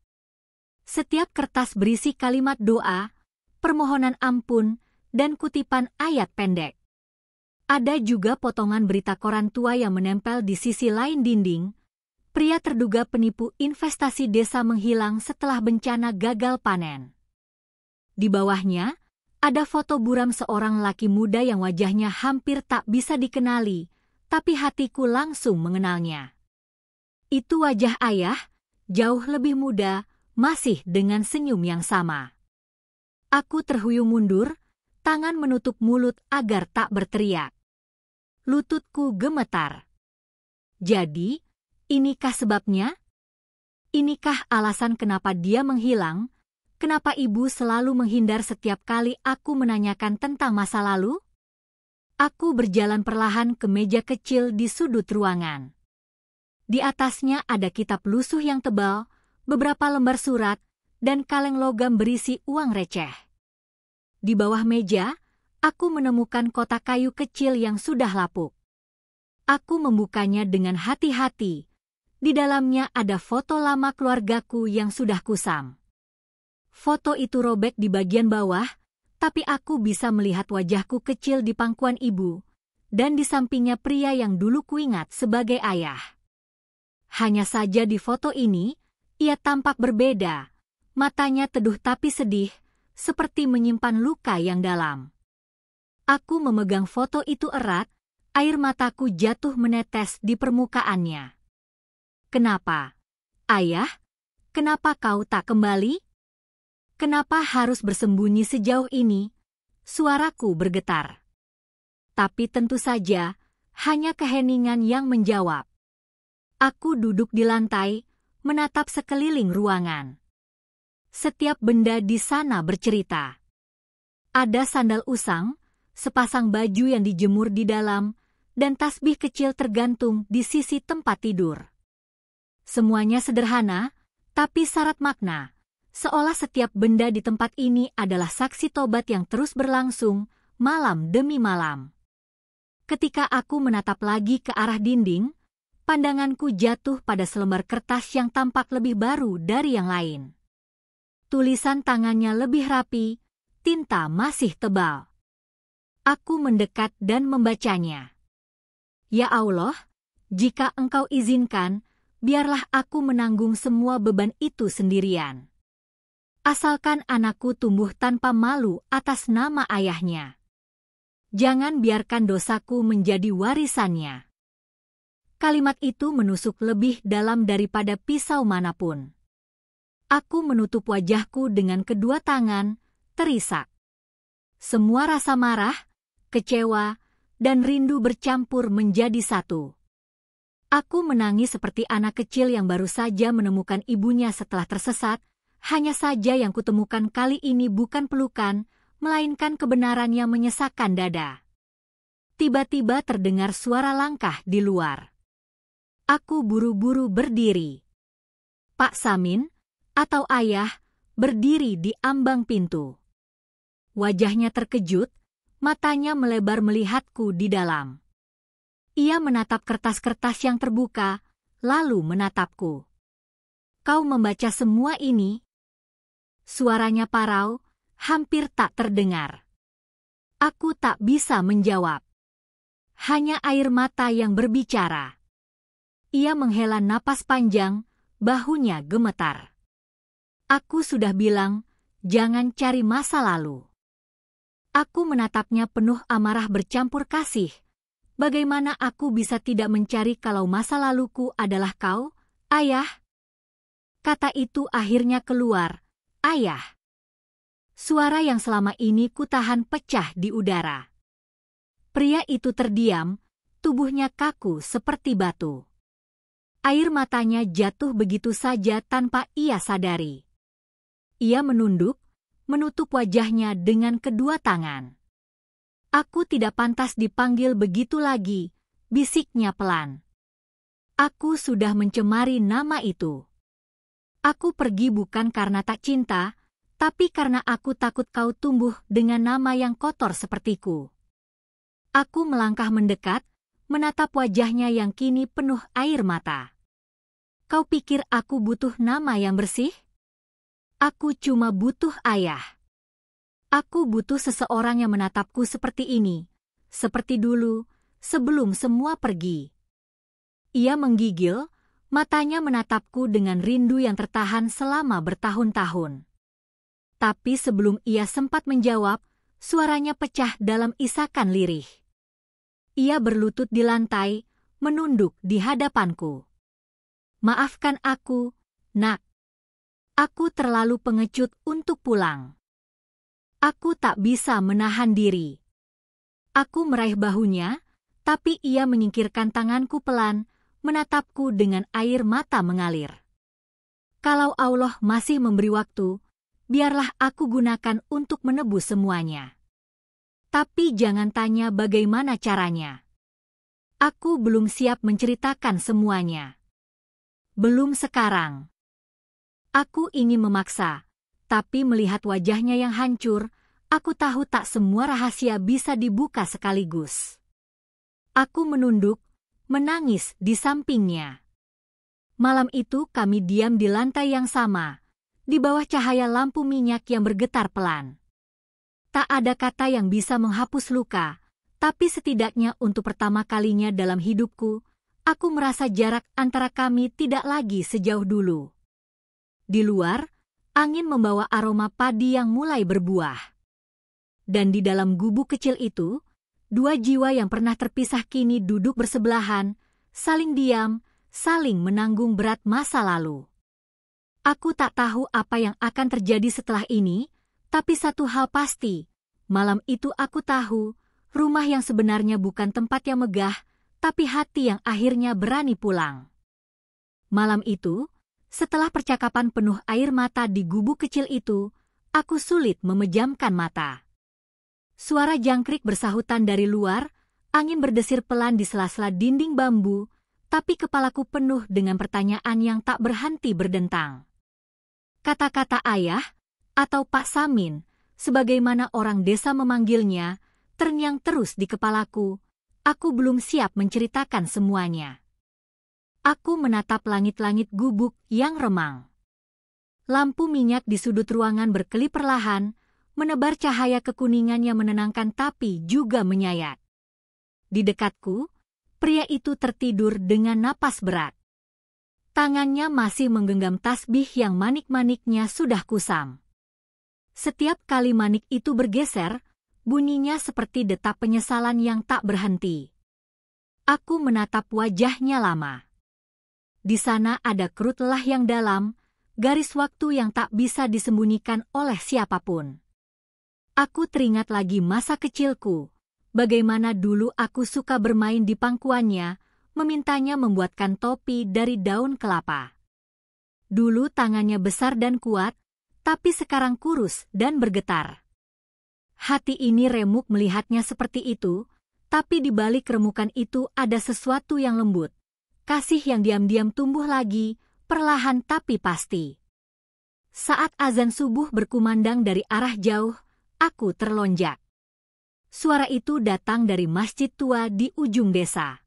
Setiap kertas berisi kalimat doa, permohonan ampun, dan kutipan ayat pendek. Ada juga potongan berita koran tua yang menempel di sisi lain dinding. Pria terduga penipu investasi desa menghilang setelah bencana gagal panen. Di bawahnya, ada foto buram seorang laki muda yang wajahnya hampir tak bisa dikenali, tapi hatiku langsung mengenalnya. Itu wajah ayah, jauh lebih muda, masih dengan senyum yang sama. Aku terhuyung mundur, tangan menutup mulut agar tak berteriak. Lututku gemetar. Jadi, inikah sebabnya? Inikah alasan kenapa dia menghilang? Kenapa ibu selalu menghindar setiap kali aku menanyakan tentang masa lalu? Aku berjalan perlahan ke meja kecil di sudut ruangan. Di atasnya ada kitab lusuh yang tebal, beberapa lembar surat, dan kaleng logam berisi uang receh. Di bawah meja, aku menemukan kotak kayu kecil yang sudah lapuk. Aku membukanya dengan hati-hati. Di dalamnya ada foto lama keluargaku yang sudah kusam. Foto itu robek di bagian bawah, tapi aku bisa melihat wajahku kecil di pangkuan ibu, dan di sampingnya pria yang dulu kuingat sebagai ayah. Hanya saja di foto ini, ia tampak berbeda. Matanya teduh tapi sedih, seperti menyimpan luka yang dalam. Aku memegang foto itu erat, air mataku jatuh menetes di permukaannya. Kenapa? Ayah, kenapa kau tak kembali? Kenapa harus bersembunyi sejauh ini? Suaraku bergetar. Tapi tentu saja, hanya keheningan yang menjawab. Aku duduk di lantai, menatap sekeliling ruangan. Setiap benda di sana bercerita. Ada sandal usang, sepasang baju yang dijemur di dalam, dan tasbih kecil tergantung di sisi tempat tidur. Semuanya sederhana, tapi syarat makna. Seolah setiap benda di tempat ini adalah saksi tobat yang terus berlangsung, malam demi malam. Ketika aku menatap lagi ke arah dinding, pandanganku jatuh pada selembar kertas yang tampak lebih baru dari yang lain. Tulisan tangannya lebih rapi, tinta masih tebal. Aku mendekat dan membacanya. Ya Allah, jika Engkau izinkan, biarlah aku menanggung semua beban itu sendirian. Asalkan anakku tumbuh tanpa malu atas nama ayahnya. Jangan biarkan dosaku menjadi warisannya. Kalimat itu menusuk lebih dalam daripada pisau manapun. Aku menutup wajahku dengan kedua tangan, terisak. Semua rasa marah, kecewa, dan rindu bercampur menjadi satu. Aku menangis seperti anak kecil yang baru saja menemukan ibunya setelah tersesat. Hanya saja yang kutemukan kali ini bukan pelukan, melainkan kebenaran yang menyesakkan dada. Tiba-tiba terdengar suara langkah di luar. Aku buru-buru berdiri. Pak Samin, atau ayah, berdiri di ambang pintu. Wajahnya terkejut, matanya melebar melihatku di dalam. Ia menatap kertas-kertas yang terbuka, lalu menatapku. Kau membaca semua ini? Suaranya parau, hampir tak terdengar. Aku tak bisa menjawab. Hanya air mata yang berbicara. Ia menghela napas panjang, bahunya gemetar. Aku sudah bilang, jangan cari masa lalu. Aku menatapnya penuh amarah bercampur kasih. Bagaimana aku bisa tidak mencari kalau masa laluku adalah kau, ayah? Kata itu akhirnya keluar, ayah. Suara yang selama ini kutahan pecah di udara. Pria itu terdiam, tubuhnya kaku seperti batu. Air matanya jatuh begitu saja tanpa ia sadari. Ia menunduk, menutup wajahnya dengan kedua tangan. Aku tidak pantas dipanggil begitu lagi, bisiknya pelan. Aku sudah mencemari nama itu. Aku pergi bukan karena tak cinta, tapi karena aku takut kau tumbuh dengan nama yang kotor sepertiku. Aku melangkah mendekat, menatap wajahnya yang kini penuh air mata. Kau pikir aku butuh nama yang bersih? Aku cuma butuh ayah. Aku butuh seseorang yang menatapku seperti ini, seperti dulu, sebelum semua pergi. Ia menggigil, matanya menatapku dengan rindu yang tertahan selama bertahun-tahun. Tapi sebelum ia sempat menjawab, suaranya pecah dalam isakan lirih. Ia berlutut di lantai, menunduk di hadapanku. Maafkan aku, nak. Aku terlalu pengecut untuk pulang. Aku tak bisa menahan diri. Aku meraih bahunya, tapi ia menyingkirkan tanganku pelan, menatapku dengan air mata mengalir. Kalau Allah masih memberi waktu, biarlah aku gunakan untuk menebus semuanya. Tapi jangan tanya bagaimana caranya. Aku belum siap menceritakan semuanya. Belum sekarang. Aku ingin memaksa. Tapi melihat wajahnya yang hancur, aku tahu tak semua rahasia bisa dibuka sekaligus. Aku menunduk, menangis di sampingnya. Malam itu kami diam di lantai yang sama, di bawah cahaya lampu minyak yang bergetar pelan. Tak ada kata yang bisa menghapus luka, tapi setidaknya untuk pertama kalinya dalam hidupku, aku merasa jarak antara kami tidak lagi sejauh dulu. Di luar, angin membawa aroma padi yang mulai berbuah. Dan di dalam gubuk kecil itu, dua jiwa yang pernah terpisah kini duduk bersebelahan, saling diam, saling menanggung berat masa lalu. Aku tak tahu apa yang akan terjadi setelah ini, tapi satu hal pasti, malam itu aku tahu, rumah yang sebenarnya bukan tempat yang megah, tapi hati yang akhirnya berani pulang. Malam itu, setelah percakapan penuh air mata di gubuk kecil itu, aku sulit memejamkan mata. Suara jangkrik bersahutan dari luar, angin berdesir pelan di sela-sela dinding bambu, tapi kepalaku penuh dengan pertanyaan yang tak berhenti berdentang. Kata-kata ayah, atau Pak Samin, sebagaimana orang desa memanggilnya, terngiang terus di kepalaku. Aku belum siap menceritakan semuanya. Aku menatap langit-langit gubuk yang remang. Lampu minyak di sudut ruangan berkelip perlahan, menebar cahaya kekuningan yang menenangkan tapi juga menyayat. Di dekatku, pria itu tertidur dengan napas berat. Tangannya masih menggenggam tasbih yang manik-maniknya sudah kusam. Setiap kali manik itu bergeser, bunyinya seperti detak penyesalan yang tak berhenti. Aku menatap wajahnya lama. Di sana ada kerut lelah yang dalam, garis waktu yang tak bisa disembunyikan oleh siapapun. Aku teringat lagi masa kecilku, bagaimana dulu aku suka bermain di pangkuannya, memintanya membuatkan topi dari daun kelapa. Dulu tangannya besar dan kuat, tapi sekarang kurus dan bergetar. Hati ini remuk melihatnya seperti itu, tapi di balik remukan itu ada sesuatu yang lembut. Kasih yang diam-diam tumbuh lagi, perlahan tapi pasti. Saat azan subuh berkumandang dari arah jauh, aku terlonjak. Suara itu datang dari masjid tua di ujung desa.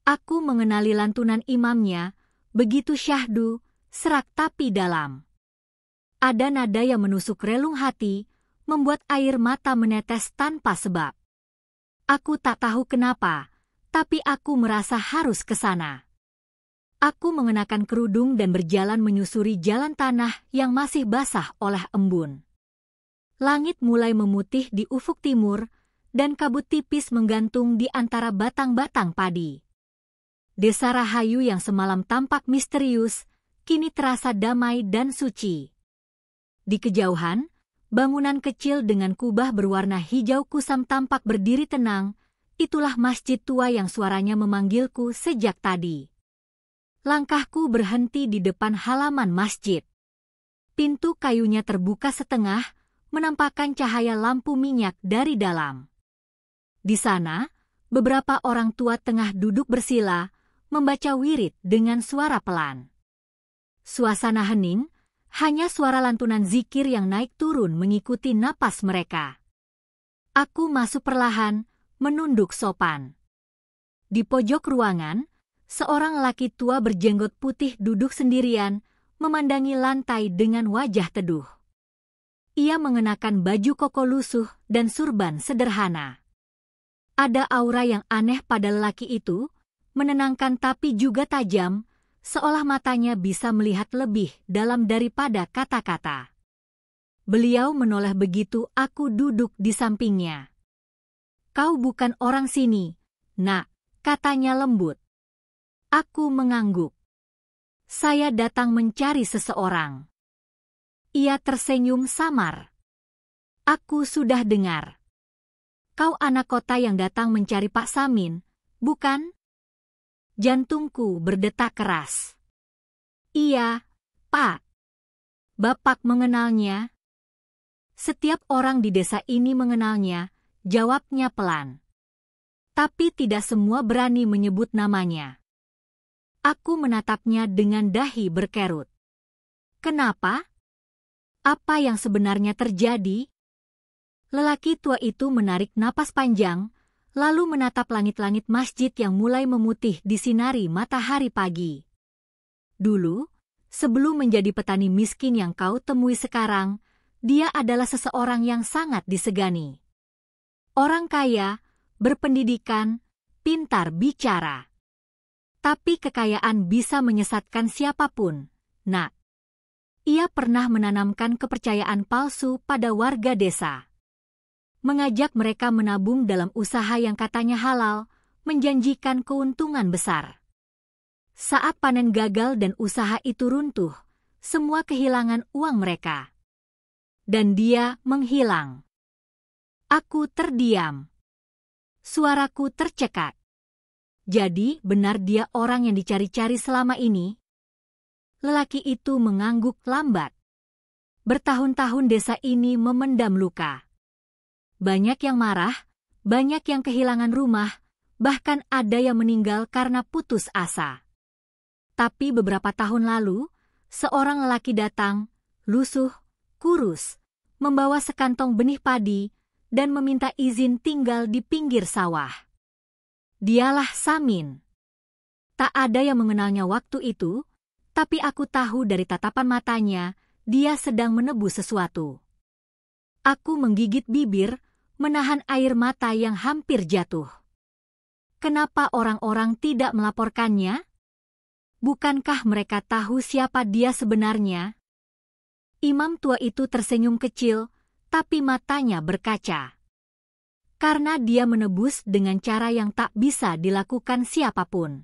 Aku mengenali lantunan imamnya, begitu syahdu, serak tapi dalam. Ada nada yang menusuk relung hati, membuat air mata menetes tanpa sebab. Aku tak tahu kenapa, tapi aku merasa harus ke sana. Aku mengenakan kerudung dan berjalan menyusuri jalan tanah yang masih basah oleh embun. Langit mulai memutih di ufuk timur, dan kabut tipis menggantung di antara batang-batang padi. Desa Rahayu yang semalam tampak misterius, kini terasa damai dan suci. Di kejauhan, bangunan kecil dengan kubah berwarna hijau kusam tampak berdiri tenang. Itulah masjid tua yang suaranya memanggilku sejak tadi. Langkahku berhenti di depan halaman masjid. Pintu kayunya terbuka setengah, menampakkan cahaya lampu minyak dari dalam. Di sana, beberapa orang tua tengah duduk bersila, membaca wirid dengan suara pelan. Suasana hening, hanya suara lantunan zikir yang naik turun mengikuti napas mereka. Aku masuk perlahan, menunduk sopan. Di pojok ruangan, seorang lelaki tua berjenggot putih duduk sendirian, memandangi lantai dengan wajah teduh. Ia mengenakan baju koko lusuh dan surban sederhana. Ada aura yang aneh pada lelaki itu, menenangkan tapi juga tajam, seolah matanya bisa melihat lebih dalam daripada kata-kata. Beliau menoleh begitu aku duduk di sampingnya. "Kau bukan orang sini, Nak," katanya lembut. Aku mengangguk. "Saya datang mencari seseorang." Ia tersenyum samar. "Aku sudah dengar. Kau anak kota yang datang mencari Pak Samin, bukan?" Jantungku berdetak keras. "Iya, Pak. Bapak mengenalnya?" "Setiap orang di desa ini mengenalnya," jawabnya pelan. "Tapi tidak semua berani menyebut namanya." Aku menatapnya dengan dahi berkerut. "Kenapa? Apa yang sebenarnya terjadi?" Lelaki tua itu menarik napas panjang, lalu menatap langit-langit masjid yang mulai memutih disinari matahari pagi. "Dulu, sebelum menjadi petani miskin yang kau temui sekarang, dia adalah seseorang yang sangat disegani. Orang kaya, berpendidikan, pintar bicara. Tapi kekayaan bisa menyesatkan siapapun, Nak. Ia pernah menanamkan kepercayaan palsu pada warga desa. Mengajak mereka menabung dalam usaha yang katanya halal, menjanjikan keuntungan besar. Saat panen gagal dan usaha itu runtuh, semua kehilangan uang mereka. Dan dia menghilang. Aku terdiam. Suaraku tercekat. Jadi benar dia orang yang dicari-cari selama ini? Lelaki itu mengangguk lambat. Bertahun-tahun desa ini memendam luka. Banyak yang marah, banyak yang kehilangan rumah, bahkan ada yang meninggal karena putus asa. Tapi beberapa tahun lalu, seorang lelaki datang, lusuh, kurus, membawa sekantong benih padi, dan meminta izin tinggal di pinggir sawah. Dialah Samin. Tak ada yang mengenalnya waktu itu, tapi aku tahu dari tatapan matanya, dia sedang menebus sesuatu. Aku menggigit bibir, menahan air mata yang hampir jatuh. Kenapa orang-orang tidak melaporkannya? Bukankah mereka tahu siapa dia sebenarnya? Imam tua itu tersenyum kecil, tapi matanya berkaca. Karena dia menebus dengan cara yang tak bisa dilakukan siapapun.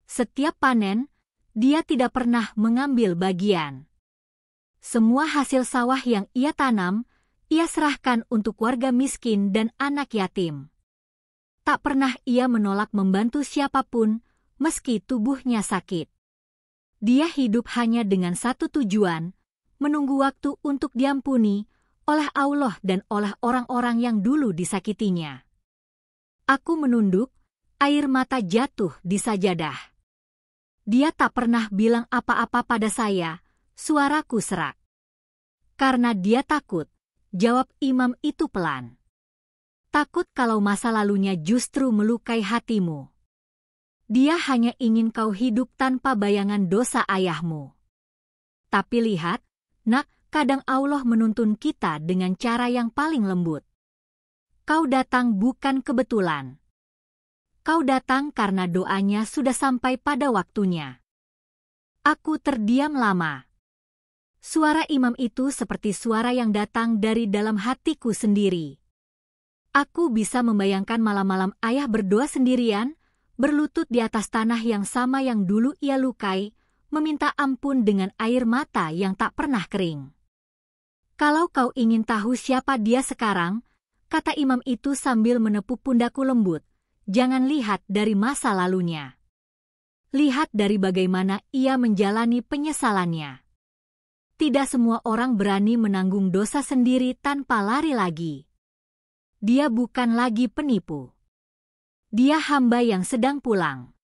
Setiap panen, dia tidak pernah mengambil bagian. Semua hasil sawah yang ia tanam, ia serahkan untuk warga miskin dan anak yatim. Tak pernah ia menolak membantu siapapun, meski tubuhnya sakit. Dia hidup hanya dengan satu tujuan, menunggu waktu untuk diampuni oleh Allah dan oleh orang-orang yang dulu disakitinya. Aku menunduk, air mata jatuh di sajadah. Dia tak pernah bilang apa-apa pada saya, suaraku serak. Karena dia takut, jawab imam itu pelan. Takut kalau masa lalunya justru melukai hatimu. Dia hanya ingin kau hidup tanpa bayangan dosa ayahmu. Tapi lihat, nak, kadang Allah menuntun kita dengan cara yang paling lembut. Kau datang bukan kebetulan. Kau datang karena doanya sudah sampai pada waktunya. Aku terdiam lama. Suara imam itu seperti suara yang datang dari dalam hatiku sendiri. Aku bisa membayangkan malam-malam ayah berdoa sendirian, berlutut di atas tanah yang sama yang dulu ia lukai, meminta ampun dengan air mata yang tak pernah kering. Kalau kau ingin tahu siapa dia sekarang, kata imam itu sambil menepuk pundakku lembut, jangan lihat dari masa lalunya. Lihat dari bagaimana ia menjalani penyesalannya. Tidak semua orang berani menanggung dosa sendiri tanpa lari lagi. Dia bukan lagi penipu. Dia hamba yang sedang pulang.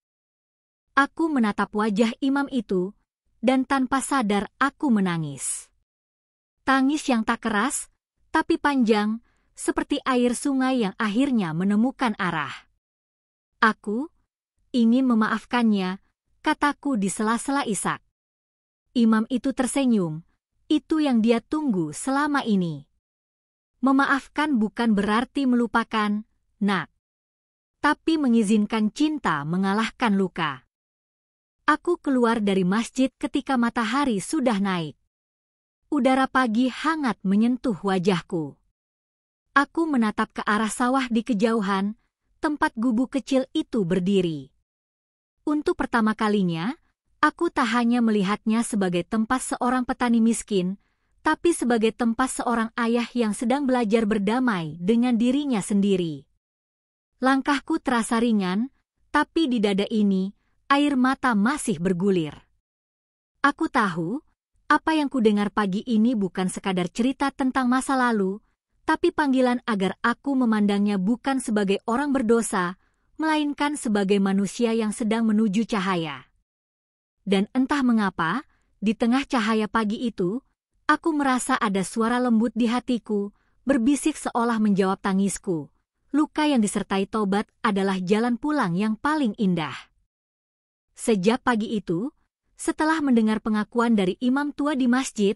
Aku menatap wajah imam itu, dan tanpa sadar aku menangis. Tangis yang tak keras, tapi panjang, seperti air sungai yang akhirnya menemukan arah. Aku ingin memaafkannya, kataku di sela-sela isak. Imam itu tersenyum, itu yang dia tunggu selama ini. Memaafkan bukan berarti melupakan, nak. Tapi mengizinkan cinta mengalahkan luka. Aku keluar dari masjid ketika matahari sudah naik. Udara pagi hangat menyentuh wajahku. Aku menatap ke arah sawah di kejauhan, tempat gubuk kecil itu berdiri. Untuk pertama kalinya, aku tak hanya melihatnya sebagai tempat seorang petani miskin, tapi sebagai tempat seorang ayah yang sedang belajar berdamai dengan dirinya sendiri. Langkahku terasa ringan, tapi di dada ini, air mata masih bergulir. Aku tahu, apa yang kudengar pagi ini bukan sekadar cerita tentang masa lalu, tapi panggilan agar aku memandangnya bukan sebagai orang berdosa, melainkan sebagai manusia yang sedang menuju cahaya. Dan entah mengapa, di tengah cahaya pagi itu, aku merasa ada suara lembut di hatiku, berbisik seolah menjawab tangisku. Luka yang disertai tobat adalah jalan pulang yang paling indah. Sejak pagi itu, setelah mendengar pengakuan dari imam tua di masjid,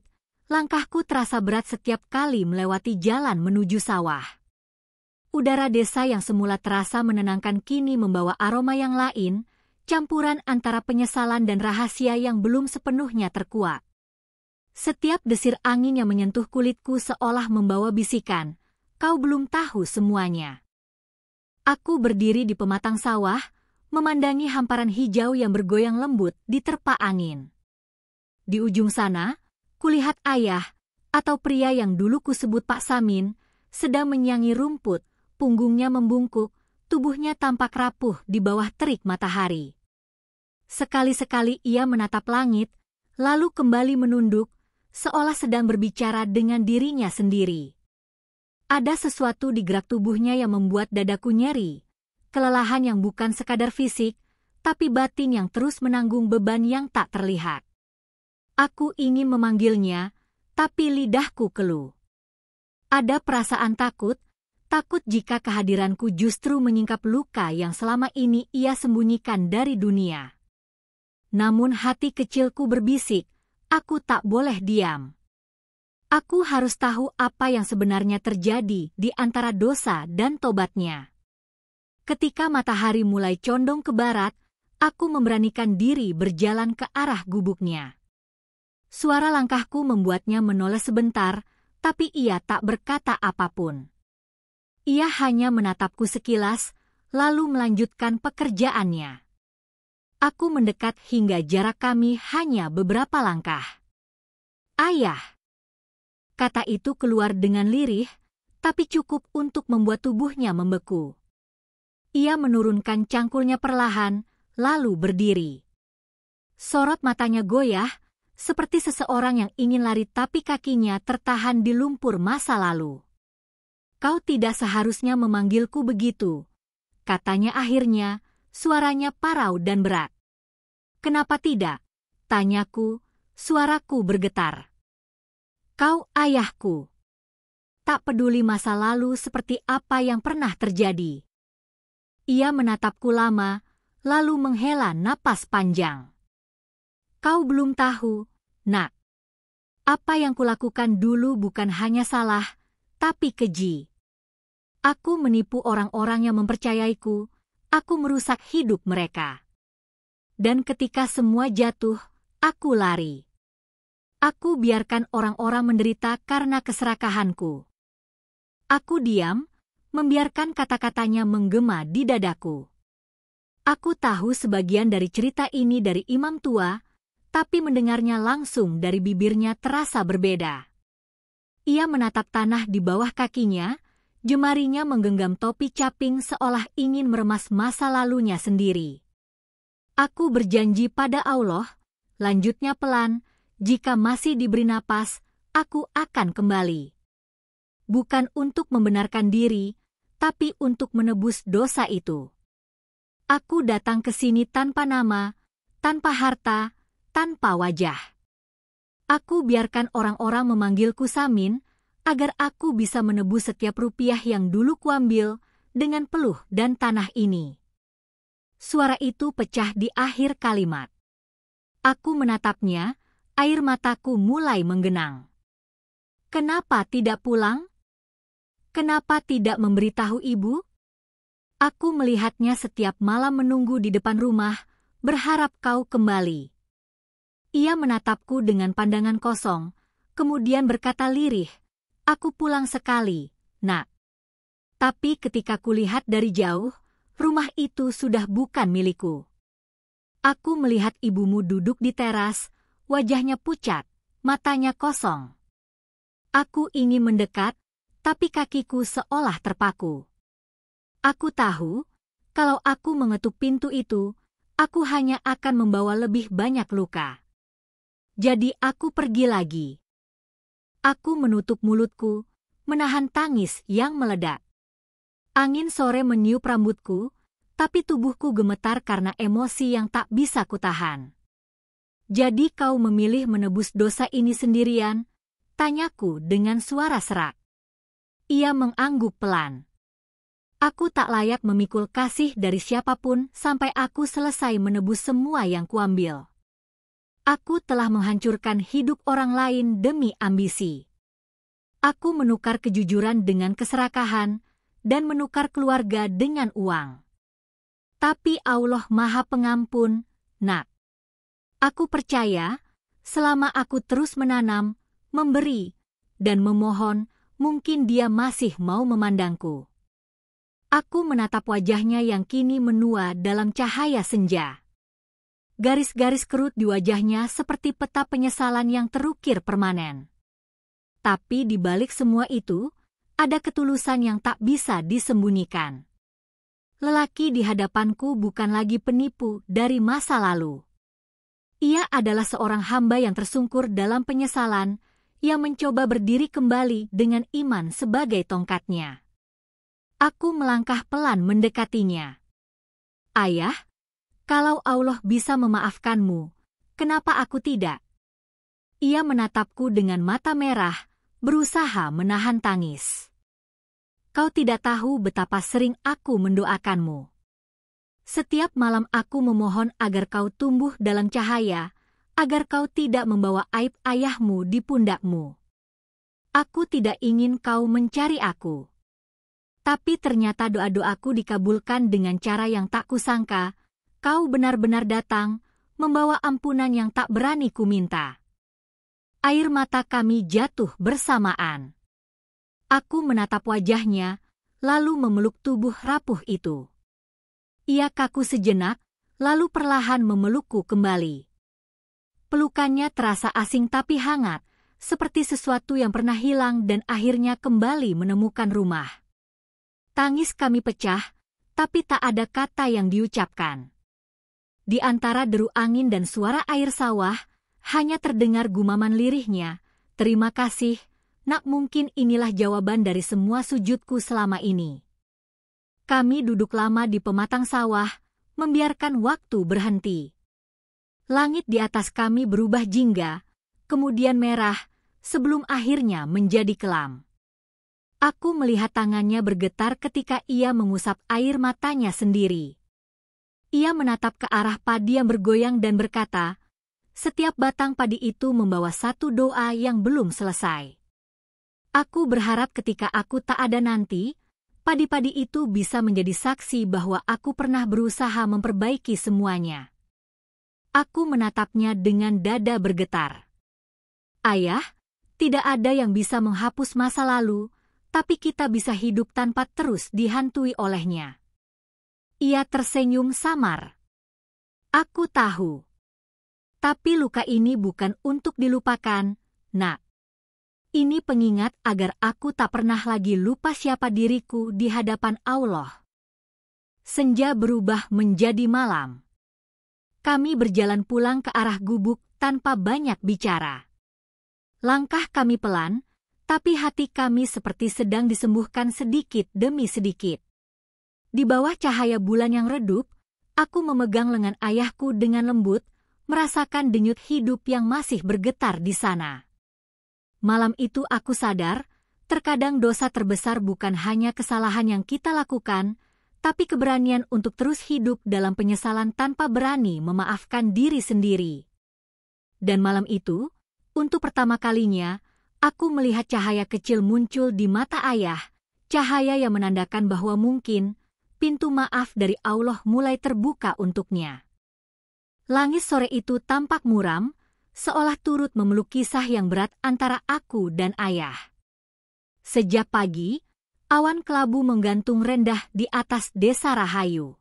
langkahku terasa berat setiap kali melewati jalan menuju sawah. Udara desa yang semula terasa menenangkan kini membawa aroma yang lain, campuran antara penyesalan dan rahasia yang belum sepenuhnya terkuak. Setiap desir angin yang menyentuh kulitku seolah membawa bisikan, kau belum tahu semuanya. Aku berdiri di pematang sawah, memandangi hamparan hijau yang bergoyang lembut diterpa angin. Di ujung sana, kulihat ayah, atau pria yang dulu kusebut Pak Samin, sedang menyangi rumput, punggungnya membungkuk, tubuhnya tampak rapuh di bawah terik matahari. Sekali-sekali ia menatap langit, lalu kembali menunduk, seolah sedang berbicara dengan dirinya sendiri. Ada sesuatu di gerak tubuhnya yang membuat dadaku nyeri, kelelahan yang bukan sekadar fisik, tapi batin yang terus menanggung beban yang tak terlihat. Aku ingin memanggilnya, tapi lidahku keluh. Ada perasaan takut jika kehadiranku justru menyingkap luka yang selama ini ia sembunyikan dari dunia. Namun hati kecilku berbisik, aku tak boleh diam. Aku harus tahu apa yang sebenarnya terjadi di antara dosa dan tobatnya. Ketika matahari mulai condong ke barat, aku memberanikan diri berjalan ke arah gubuknya. Suara langkahku membuatnya menoleh sebentar, tapi ia tak berkata apapun. Ia hanya menatapku sekilas, lalu melanjutkan pekerjaannya. Aku mendekat hingga jarak kami hanya beberapa langkah. Ayah! Kata itu keluar dengan lirih, tapi cukup untuk membuat tubuhnya membeku. Ia menurunkan cangkulnya perlahan, lalu berdiri. Sorot matanya goyah, seperti seseorang yang ingin lari tapi kakinya tertahan di lumpur masa lalu. Kau tidak seharusnya memanggilku begitu, katanya akhirnya, suaranya parau dan berat. Kenapa tidak? Tanyaku, suaraku bergetar. Kau ayahku. Tak peduli masa lalu seperti apa yang pernah terjadi. Ia menatapku lama, lalu menghela napas panjang. Kau belum tahu, Nak. Apa yang kulakukan dulu bukan hanya salah, tapi keji. Aku menipu orang-orang yang mempercayaiku, aku merusak hidup mereka. Dan ketika semua jatuh, aku lari. Aku biarkan orang-orang menderita karena keserakahanku. Aku diam, membiarkan kata-katanya menggema di dadaku. Aku tahu sebagian dari cerita ini dari imam tua, tapi mendengarnya langsung dari bibirnya terasa berbeda. Ia menatap tanah di bawah kakinya, jemarinya menggenggam topi caping seolah ingin meremas masa lalunya sendiri. Aku berjanji pada Allah, lanjutnya pelan, jika masih diberi napas, aku akan kembali. Bukan untuk membenarkan diri, tapi untuk menebus dosa itu. Aku datang ke sini tanpa nama, tanpa harta, tanpa wajah. Aku biarkan orang-orang memanggilku Samin, agar aku bisa menebus setiap rupiah yang dulu kuambil dengan peluh dan tanah ini. Suara itu pecah di akhir kalimat. Aku menatapnya, air mataku mulai menggenang. Kenapa tidak pulang? Kenapa tidak memberitahu ibu? Aku melihatnya setiap malam menunggu di depan rumah, berharap kau kembali. Ia menatapku dengan pandangan kosong, kemudian berkata lirih, aku pulang sekali, Nak. Tapi ketika kulihat dari jauh, rumah itu sudah bukan milikku. Aku melihat ibumu duduk di teras, wajahnya pucat, matanya kosong. Aku ingin mendekat, tapi kakiku seolah terpaku. Aku tahu, kalau aku mengetuk pintu itu, aku hanya akan membawa lebih banyak luka. Jadi aku pergi lagi. Aku menutup mulutku, menahan tangis yang meledak. Angin sore meniup rambutku, tapi tubuhku gemetar karena emosi yang tak bisa kutahan. Jadi kau memilih menebus dosa ini sendirian? Tanyaku dengan suara serak. Ia mengangguk pelan. Aku tak layak memikul kasih dari siapapun sampai aku selesai menebus semua yang kuambil. Aku telah menghancurkan hidup orang lain demi ambisi. Aku menukar kejujuran dengan keserakahan, dan menukar keluarga dengan uang. Tapi Allah Maha Pengampun, Nak. Aku percaya, selama aku terus menanam, memberi, dan memohon, mungkin Dia masih mau memandangku. Aku menatap wajahnya yang kini menua dalam cahaya senja. Garis-garis kerut di wajahnya seperti peta penyesalan yang terukir permanen. Tapi di balik semua itu, ada ketulusan yang tak bisa disembunyikan. Lelaki di hadapanku bukan lagi penipu dari masa lalu. Ia adalah seorang hamba yang tersungkur dalam penyesalan, yang mencoba berdiri kembali dengan iman sebagai tongkatnya. Aku melangkah pelan mendekatinya. Ayah, kalau Allah bisa memaafkanmu, kenapa aku tidak? Ia menatapku dengan mata merah, berusaha menahan tangis. Kau tidak tahu betapa sering aku mendoakanmu. Setiap malam aku memohon agar kau tumbuh dalam cahaya, agar kau tidak membawa aib ayahmu di pundakmu. Aku tidak ingin kau mencari aku. Tapi ternyata doa-doaku dikabulkan dengan cara yang tak kusangka. Kau benar-benar datang, membawa ampunan yang tak berani kuminta. Air mata kami jatuh bersamaan. Aku menatap wajahnya, lalu memeluk tubuh rapuh itu. Ia kaku sejenak, lalu perlahan memelukku kembali. Pelukannya terasa asing tapi hangat, seperti sesuatu yang pernah hilang dan akhirnya kembali menemukan rumah. Tangis kami pecah, tapi tak ada kata yang diucapkan. Di antara deru angin dan suara air sawah, hanya terdengar gumaman lirihnya, "Terima kasih, Nak, mungkin inilah jawaban dari semua sujudku selama ini." Kami duduk lama di pematang sawah, membiarkan waktu berhenti. Langit di atas kami berubah jingga, kemudian merah, sebelum akhirnya menjadi kelam. Aku melihat tangannya bergetar ketika ia mengusap air matanya sendiri. Ia menatap ke arah padi yang bergoyang dan berkata, "Setiap batang padi itu membawa satu doa yang belum selesai. Aku berharap ketika aku tak ada nanti, padi-padi itu bisa menjadi saksi bahwa aku pernah berusaha memperbaiki semuanya." Aku menatapnya dengan dada bergetar. "Ayah, tidak ada yang bisa menghapus masa lalu, tapi kita bisa hidup tanpa terus dihantui olehnya." Ia tersenyum samar. "Aku tahu. Tapi luka ini bukan untuk dilupakan, Nak. Ini pengingat agar aku tak pernah lagi lupa siapa diriku di hadapan Allah." Senja berubah menjadi malam. Kami berjalan pulang ke arah gubuk tanpa banyak bicara. Langkah kami pelan, tapi hati kami seperti sedang disembuhkan sedikit demi sedikit. Di bawah cahaya bulan yang redup, aku memegang lengan ayahku dengan lembut, merasakan denyut hidup yang masih bergetar di sana. Malam itu aku sadar, terkadang dosa terbesar bukan hanya kesalahan yang kita lakukan, tapi keberanian untuk terus hidup dalam penyesalan tanpa berani memaafkan diri sendiri. Dan malam itu, untuk pertama kalinya, aku melihat cahaya kecil muncul di mata ayah, cahaya yang menandakan bahwa mungkin pintu maaf dari Allah mulai terbuka untuknya. Langit sore itu tampak muram, seolah turut memeluk kisah yang berat antara aku dan ayah. Sejak pagi, awan kelabu menggantung rendah di atas desa Rahayu.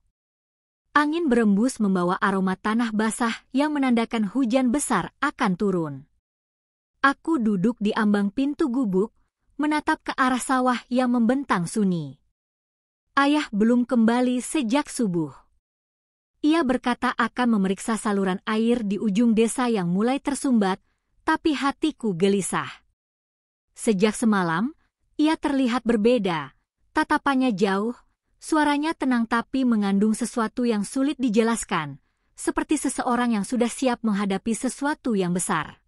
Angin berembus membawa aroma tanah basah yang menandakan hujan besar akan turun. Aku duduk di ambang pintu gubuk, menatap ke arah sawah yang membentang sunyi. Ayah belum kembali sejak subuh. Ia berkata akan memeriksa saluran air di ujung desa yang mulai tersumbat, tapi hatiku gelisah. Sejak semalam, ia terlihat berbeda, tatapannya jauh, suaranya tenang tapi mengandung sesuatu yang sulit dijelaskan, seperti seseorang yang sudah siap menghadapi sesuatu yang besar.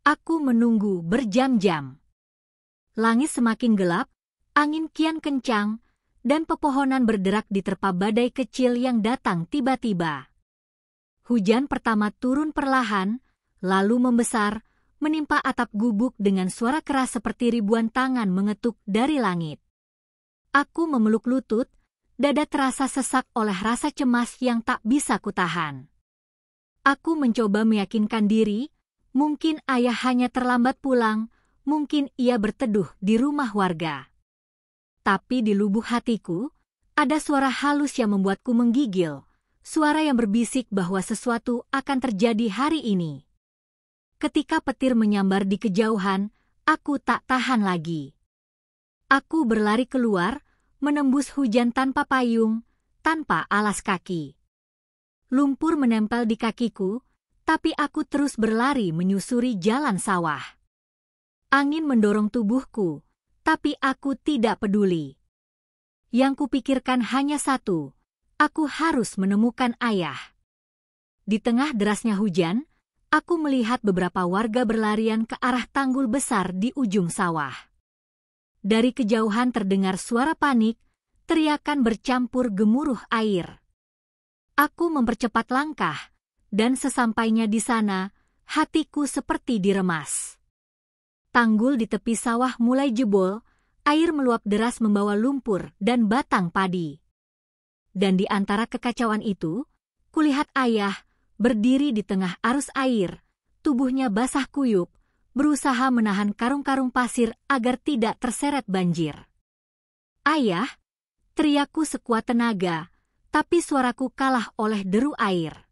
Aku menunggu berjam-jam. Langit semakin gelap, angin kian kencang, dan pepohonan berderak diterpa badai kecil yang datang tiba-tiba. Hujan pertama turun perlahan, lalu membesar, menimpa atap gubuk dengan suara keras seperti ribuan tangan mengetuk dari langit. Aku memeluk lutut, dada terasa sesak oleh rasa cemas yang tak bisa kutahan. Aku mencoba meyakinkan diri, mungkin ayah hanya terlambat pulang, mungkin ia berteduh di rumah warga. Tapi di lubuk hatiku, ada suara halus yang membuatku menggigil, suara yang berbisik bahwa sesuatu akan terjadi hari ini. Ketika petir menyambar di kejauhan, aku tak tahan lagi. Aku berlari keluar, menembus hujan tanpa payung, tanpa alas kaki. Lumpur menempel di kakiku, tapi aku terus berlari menyusuri jalan sawah. Angin mendorong tubuhku, tapi aku tidak peduli. Yang kupikirkan hanya satu, aku harus menemukan ayah. Di tengah derasnya hujan, aku melihat beberapa warga berlarian ke arah tanggul besar di ujung sawah. Dari kejauhan terdengar suara panik, teriakan bercampur gemuruh air. Aku mempercepat langkah, dan sesampainya di sana, hatiku seperti diremas. Tanggul di tepi sawah mulai jebol, air meluap deras membawa lumpur dan batang padi. Dan di antara kekacauan itu, kulihat ayah berdiri di tengah arus air, tubuhnya basah kuyup, berusaha menahan karung-karung pasir agar tidak terseret banjir. "Ayah!" teriakku sekuat tenaga, tapi suaraku kalah oleh deru air.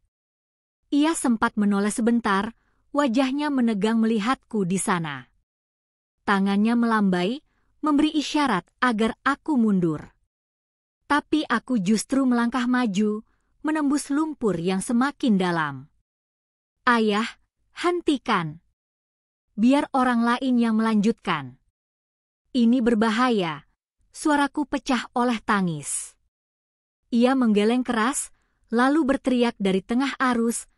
Ia sempat menoleh sebentar, wajahnya menegang melihatku di sana. Tangannya melambai, memberi isyarat agar aku mundur. Tapi aku justru melangkah maju, menembus lumpur yang semakin dalam. "Ayah, hentikan. Biar orang lain yang melanjutkan. Ini berbahaya." Suaraku pecah oleh tangis. Ia menggeleng keras, lalu berteriak dari tengah arus,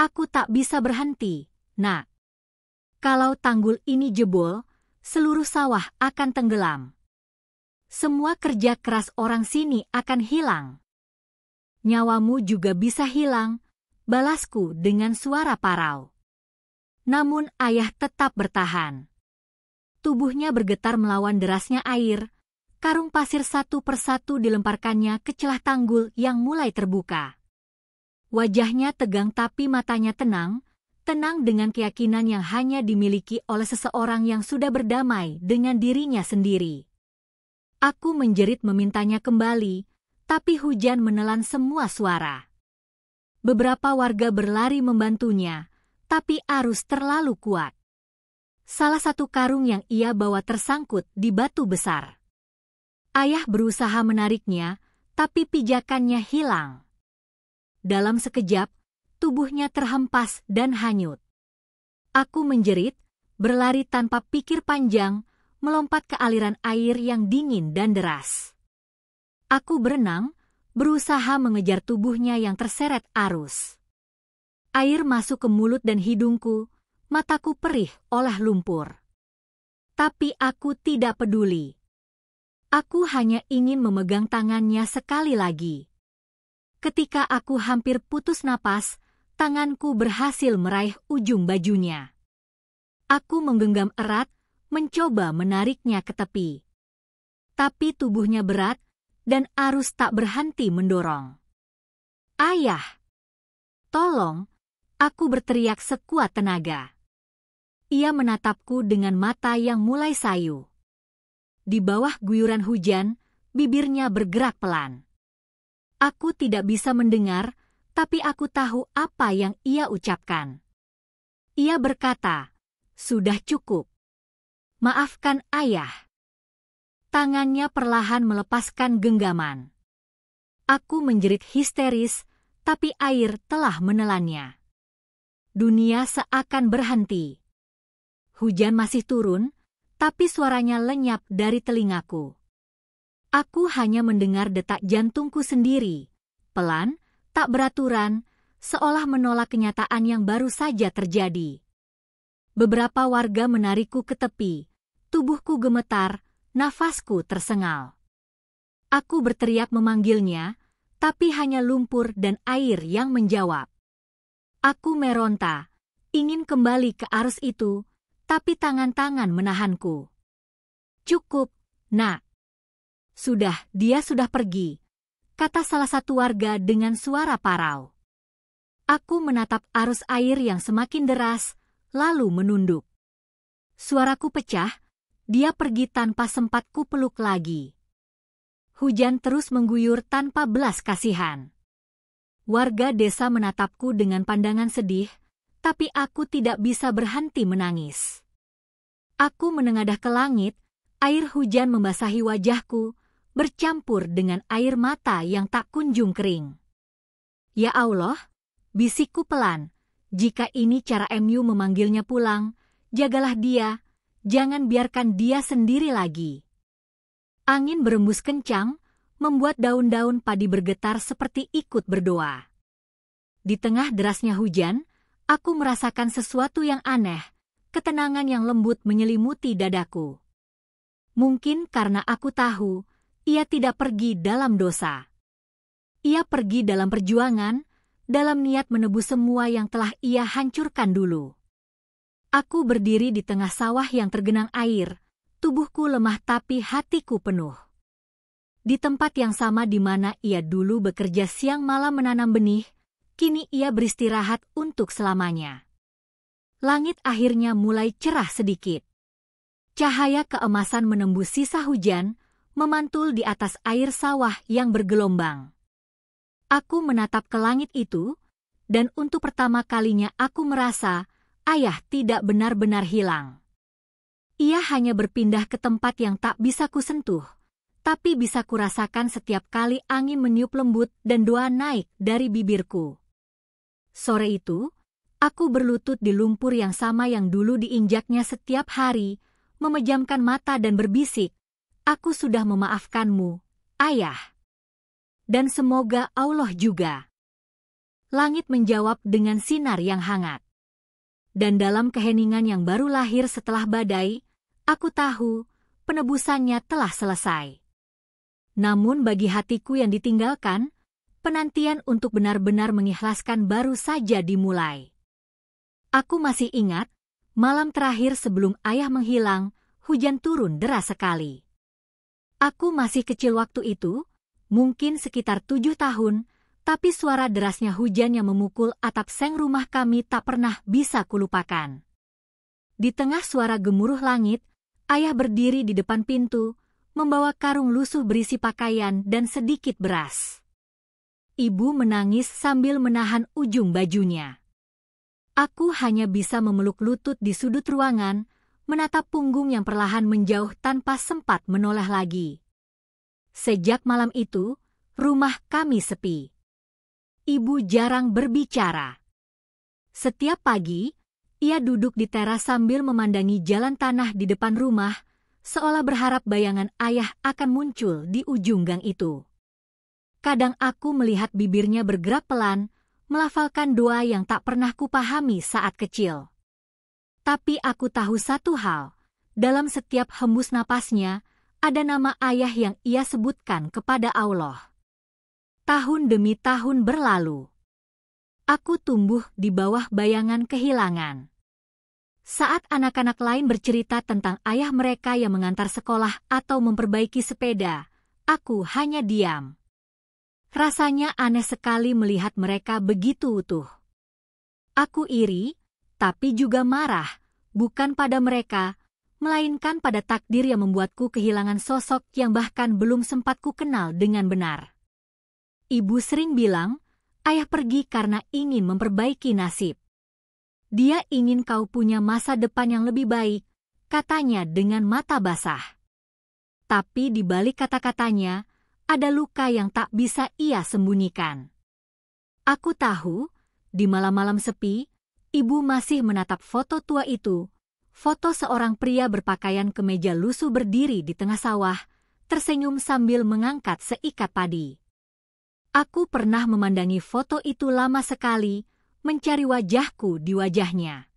Aku tak bisa berhenti, Nak. Kalau tanggul ini jebol, seluruh sawah akan tenggelam. Semua kerja keras orang sini akan hilang. Nyawamu juga bisa hilang, balasku dengan suara parau. Namun ayah tetap bertahan. Tubuhnya bergetar melawan derasnya air, karung pasir satu persatu dilemparkannya ke celah tanggul yang mulai terbuka. Wajahnya tegang tapi matanya tenang dengan keyakinan yang hanya dimiliki oleh seseorang yang sudah berdamai dengan dirinya sendiri. Aku menjerit memintanya kembali, tapi hujan menelan semua suara. Beberapa warga berlari membantunya, tapi arus terlalu kuat. Salah satu karung yang ia bawa tersangkut di batu besar. Ayah berusaha menariknya, tapi pijakannya hilang. Dalam sekejap, tubuhnya terhempas dan hanyut. Aku menjerit, berlari tanpa pikir panjang, melompat ke aliran air yang dingin dan deras. Aku berenang, berusaha mengejar tubuhnya yang terseret arus. Air masuk ke mulut dan hidungku, mataku perih oleh lumpur. Tapi aku tidak peduli. Aku hanya ingin memegang tangannya sekali lagi. Ketika aku hampir putus napas, tanganku berhasil meraih ujung bajunya. Aku menggenggam erat, mencoba menariknya ke tepi. Tapi tubuhnya berat, dan arus tak berhenti mendorong. "Ayah! Tolong!" Aku berteriak sekuat tenaga. Ia menatapku dengan mata yang mulai sayu. Di bawah guyuran hujan, bibirnya bergerak pelan. Aku tidak bisa mendengar, tapi aku tahu apa yang ia ucapkan. Ia berkata, "Sudah cukup. Maafkan ayah." Tangannya perlahan melepaskan genggaman. Aku menjerit histeris, tapi air telah menelannya. Dunia seakan berhenti. Hujan masih turun, tapi suaranya lenyap dari telingaku. Aku hanya mendengar detak jantungku sendiri, pelan, tak beraturan, seolah menolak kenyataan yang baru saja terjadi. Beberapa warga menarikku ke tepi, tubuhku gemetar, nafasku tersengal. Aku berteriak memanggilnya, tapi hanya lumpur dan air yang menjawab. Aku meronta, ingin kembali ke arus itu, tapi tangan-tangan menahanku. "Cukup, Nak. Dia sudah pergi," kata salah satu warga dengan suara parau. Aku menatap arus air yang semakin deras, lalu menunduk. Suaraku pecah, dia pergi tanpa sempat kupeluk lagi. Hujan terus mengguyur tanpa belas kasihan. Warga desa menatapku dengan pandangan sedih, tapi aku tidak bisa berhenti menangis. Aku menengadah ke langit, air hujan membasahi wajahku, bercampur dengan air mata yang tak kunjung kering. "Ya Allah," bisikku pelan, "jika ini cara MU memanggilnya pulang, jagalah dia, jangan biarkan dia sendiri lagi." Angin berembus kencang, membuat daun-daun padi bergetar seperti ikut berdoa. Di tengah derasnya hujan, aku merasakan sesuatu yang aneh, ketenangan yang lembut menyelimuti dadaku. Mungkin karena aku tahu, ia tidak pergi dalam dosa. Ia pergi dalam perjuangan, dalam niat menebus semua yang telah ia hancurkan dulu. Aku berdiri di tengah sawah yang tergenang air, tubuhku lemah tapi hatiku penuh. Di tempat yang sama di mana ia dulu bekerja siang malam menanam benih, kini ia beristirahat untuk selamanya. Langit akhirnya mulai cerah sedikit. Cahaya keemasan menembus sisa hujan, memantul di atas air sawah yang bergelombang. Aku menatap ke langit itu, dan untuk pertama kalinya aku merasa ayah tidak benar-benar hilang. Ia hanya berpindah ke tempat yang tak bisa kusentuh, tapi bisa kurasakan setiap kali angin meniup lembut dan doa naik dari bibirku. Sore itu, aku berlutut di lumpur yang sama yang dulu diinjaknya setiap hari, memejamkan mata dan berbisik, "Aku sudah memaafkanmu, ayah. Dan semoga Allah juga." langit menjawab dengan sinar yang hangat. Dan dalam keheningan yang baru lahir setelah badai, aku tahu penebusannya telah selesai. Namun bagi hatiku yang ditinggalkan, penantian untuk benar-benar mengikhlaskan baru saja dimulai. Aku masih ingat, malam terakhir sebelum ayah menghilang, hujan turun deras sekali. Aku masih kecil waktu itu, mungkin sekitar 7 tahun, tapi suara derasnya hujan yang memukul atap seng rumah kami tak pernah bisa kulupakan. Di tengah suara gemuruh langit, ayah berdiri di depan pintu, membawa karung lusuh berisi pakaian dan sedikit beras. Ibu menangis sambil menahan ujung bajunya. Aku hanya bisa memeluk lutut di sudut ruangan, menatap punggung yang perlahan menjauh tanpa sempat menoleh lagi. Sejak malam itu, rumah kami sepi. Ibu jarang berbicara. Setiap pagi, ia duduk di teras sambil memandangi jalan tanah di depan rumah, seolah berharap bayangan ayah akan muncul di ujung gang itu. Kadang aku melihat bibirnya bergerak pelan, melafalkan doa yang tak pernah kupahami saat kecil. Tapi aku tahu satu hal, dalam setiap hembus napasnya, ada nama ayah yang ia sebutkan kepada Allah. Tahun demi tahun berlalu. Aku tumbuh di bawah bayangan kehilangan. Saat anak-anak lain bercerita tentang ayah mereka yang mengantar sekolah atau memperbaiki sepeda, aku hanya diam. Rasanya aneh sekali melihat mereka begitu utuh. Aku iri, tapi juga marah, bukan pada mereka, melainkan pada takdir yang membuatku kehilangan sosok yang bahkan belum sempat ku kenal dengan benar. Ibu sering bilang, ayah pergi karena ingin memperbaiki nasib. Dia ingin kau punya masa depan yang lebih baik, katanya dengan mata basah. Tapi di balik kata-katanya, ada luka yang tak bisa ia sembunyikan. Aku tahu, di malam-malam sepi, ibu masih menatap foto tua itu, foto seorang pria berpakaian kemeja lusuh berdiri di tengah sawah, tersenyum sambil mengangkat seikat padi. Aku pernah memandangi foto itu lama sekali, mencari wajahku di wajahnya.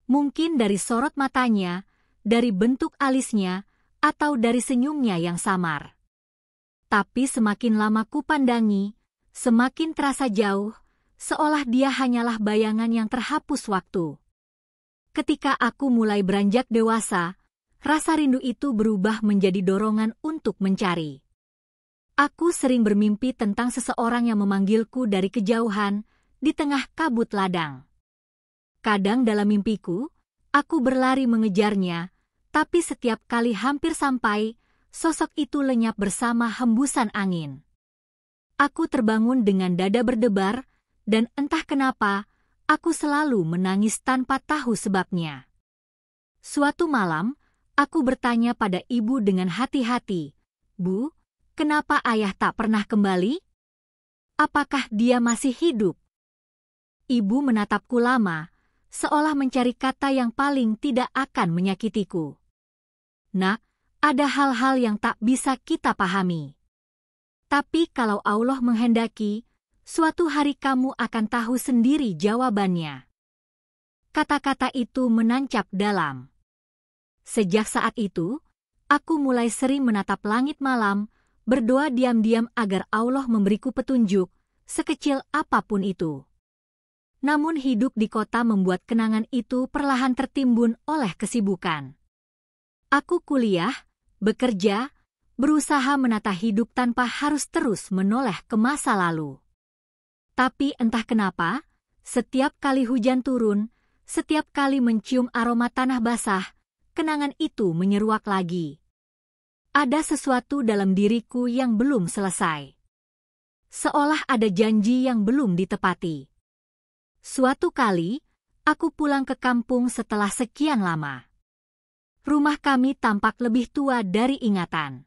Mungkin dari sorot matanya, dari bentuk alisnya, atau dari senyumnya yang samar. Tapi semakin lama kupandangi, semakin terasa jauh, seolah dia hanyalah bayangan yang terhapus waktu. Ketika aku mulai beranjak dewasa, rasa rindu itu berubah menjadi dorongan untuk mencari. Aku sering bermimpi tentang seseorang yang memanggilku dari kejauhan, di tengah kabut ladang. Kadang dalam mimpiku, aku berlari mengejarnya, tapi setiap kali hampir sampai, sosok itu lenyap bersama hembusan angin. Aku terbangun dengan dada berdebar, dan entah kenapa, aku selalu menangis tanpa tahu sebabnya. Suatu malam, aku bertanya pada ibu dengan hati-hati, "Bu, kenapa ayah tak pernah kembali? Apakah dia masih hidup?" Ibu menatapku lama, seolah mencari kata yang paling tidak akan menyakitiku. "Nak, ada hal-hal yang tak bisa kita pahami. Tapi kalau Allah menghendaki, suatu hari kamu akan tahu sendiri jawabannya." Kata-kata itu menancap dalam. Sejak saat itu, aku mulai sering menatap langit malam, berdoa diam-diam agar Allah memberiku petunjuk, sekecil apapun itu. Namun hidup di kota membuat kenangan itu perlahan tertimbun oleh kesibukan. Aku kuliah, bekerja, berusaha menata hidup tanpa harus terus menoleh ke masa lalu. Tapi entah kenapa, setiap kali hujan turun, setiap kali mencium aroma tanah basah, kenangan itu menyeruak lagi. Ada sesuatu dalam diriku yang belum selesai. Seolah ada janji yang belum ditepati. Suatu kali, aku pulang ke kampung setelah sekian lama. Rumah kami tampak lebih tua dari ingatan.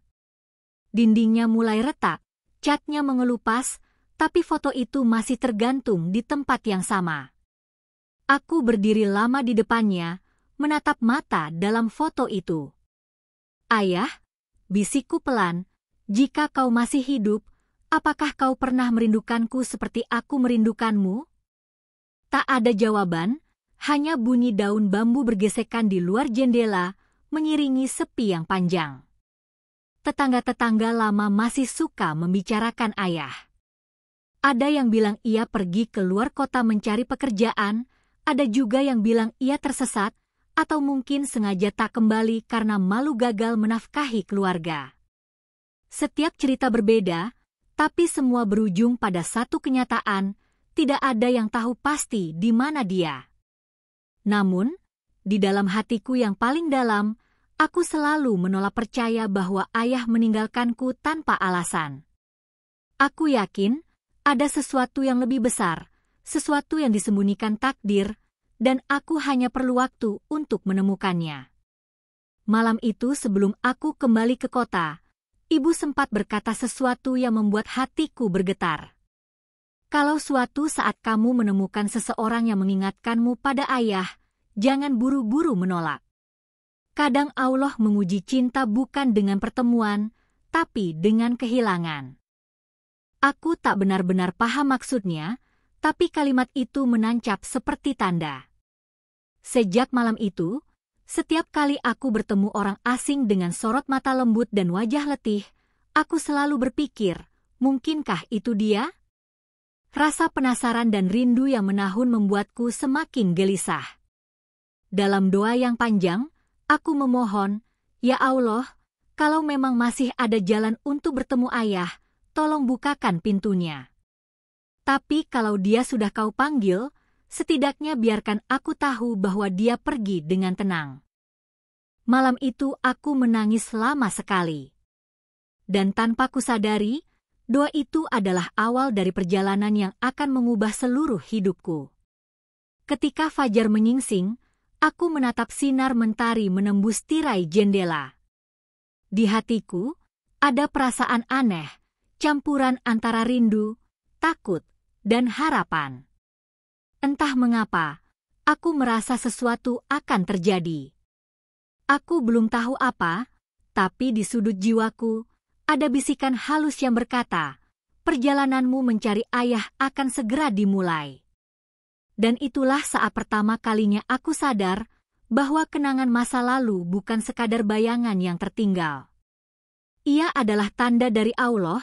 Dindingnya mulai retak, catnya mengelupas, tapi foto itu masih tergantung di tempat yang sama. Aku berdiri lama di depannya, menatap mata dalam foto itu. "Ayah," bisikku pelan, "jika kau masih hidup, apakah kau pernah merindukanku seperti aku merindukanmu? Tak ada jawaban, hanya bunyi daun bambu bergesekan di luar jendela, mengiringi sepi yang panjang. Tetangga-tetangga lama masih suka membicarakan ayah. Ada yang bilang ia pergi ke luar kota mencari pekerjaan, ada juga yang bilang ia tersesat, atau mungkin sengaja tak kembali karena malu gagal menafkahi keluarga. Setiap cerita berbeda, tapi semua berujung pada satu kenyataan, tidak ada yang tahu pasti di mana dia. Namun, di dalam hatiku yang paling dalam, aku selalu menolak percaya bahwa ayah meninggalkanku tanpa alasan. Aku yakin, ada sesuatu yang lebih besar, sesuatu yang disembunyikan takdir, dan aku hanya perlu waktu untuk menemukannya. Malam itu sebelum aku kembali ke kota, ibu sempat berkata sesuatu yang membuat hatiku bergetar. Kalau suatu saat kamu menemukan seseorang yang mengingatkanmu pada ayah, jangan buru-buru menolak. Kadang Allah menguji cinta bukan dengan pertemuan, tapi dengan kehilangan. Aku tak benar-benar paham maksudnya, tapi kalimat itu menancap seperti tanda. Sejak malam itu, setiap kali aku bertemu orang asing dengan sorot mata lembut dan wajah letih, aku selalu berpikir, mungkinkah itu dia? Rasa penasaran dan rindu yang menahun membuatku semakin gelisah. Dalam doa yang panjang, aku memohon, "Ya Allah, kalau memang masih ada jalan untuk bertemu ayah, tolong bukakan pintunya. Tapi kalau dia sudah kau panggil, setidaknya biarkan aku tahu bahwa dia pergi dengan tenang." Malam itu aku menangis lama sekali. Dan tanpa kusadari, doa itu adalah awal dari perjalanan yang akan mengubah seluruh hidupku. Ketika fajar menyingsing, aku menatap sinar mentari menembus tirai jendela. Di hatiku, ada perasaan aneh, campuran antara rindu, takut, dan harapan. Entah mengapa, aku merasa sesuatu akan terjadi. Aku belum tahu apa, tapi di sudut jiwaku, ada bisikan halus yang berkata, perjalananmu mencari ayah akan segera dimulai. Dan itulah saat pertama kalinya aku sadar bahwa kenangan masa lalu bukan sekadar bayangan yang tertinggal. Ia adalah tanda dari Allah,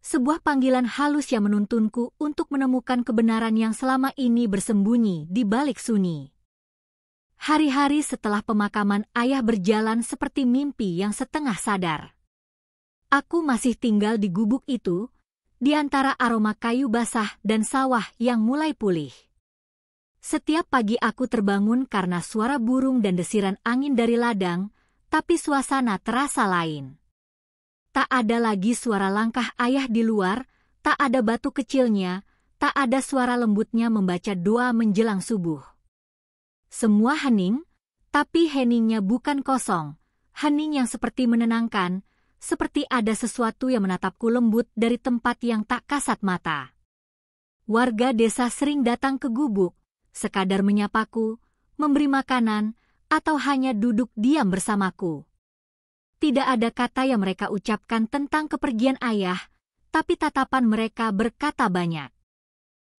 sebuah panggilan halus yang menuntunku untuk menemukan kebenaran yang selama ini bersembunyi di balik sunyi. Hari-hari setelah pemakaman ayah berjalan seperti mimpi yang setengah sadar. Aku masih tinggal di gubuk itu, di antara aroma kayu basah dan sawah yang mulai pulih. Setiap pagi aku terbangun karena suara burung dan desiran angin dari ladang, tapi suasana terasa lain. Tak ada lagi suara langkah ayah di luar, tak ada batu kecilnya, tak ada suara lembutnya membaca doa menjelang subuh. Semua hening, tapi heningnya bukan kosong, hening yang seperti menenangkan, seperti ada sesuatu yang menatapku lembut dari tempat yang tak kasat mata. Warga desa sering datang ke gubuk, sekadar menyapaku, memberi makanan, atau hanya duduk diam bersamaku. Tidak ada kata yang mereka ucapkan tentang kepergian ayah, tapi tatapan mereka berkata banyak.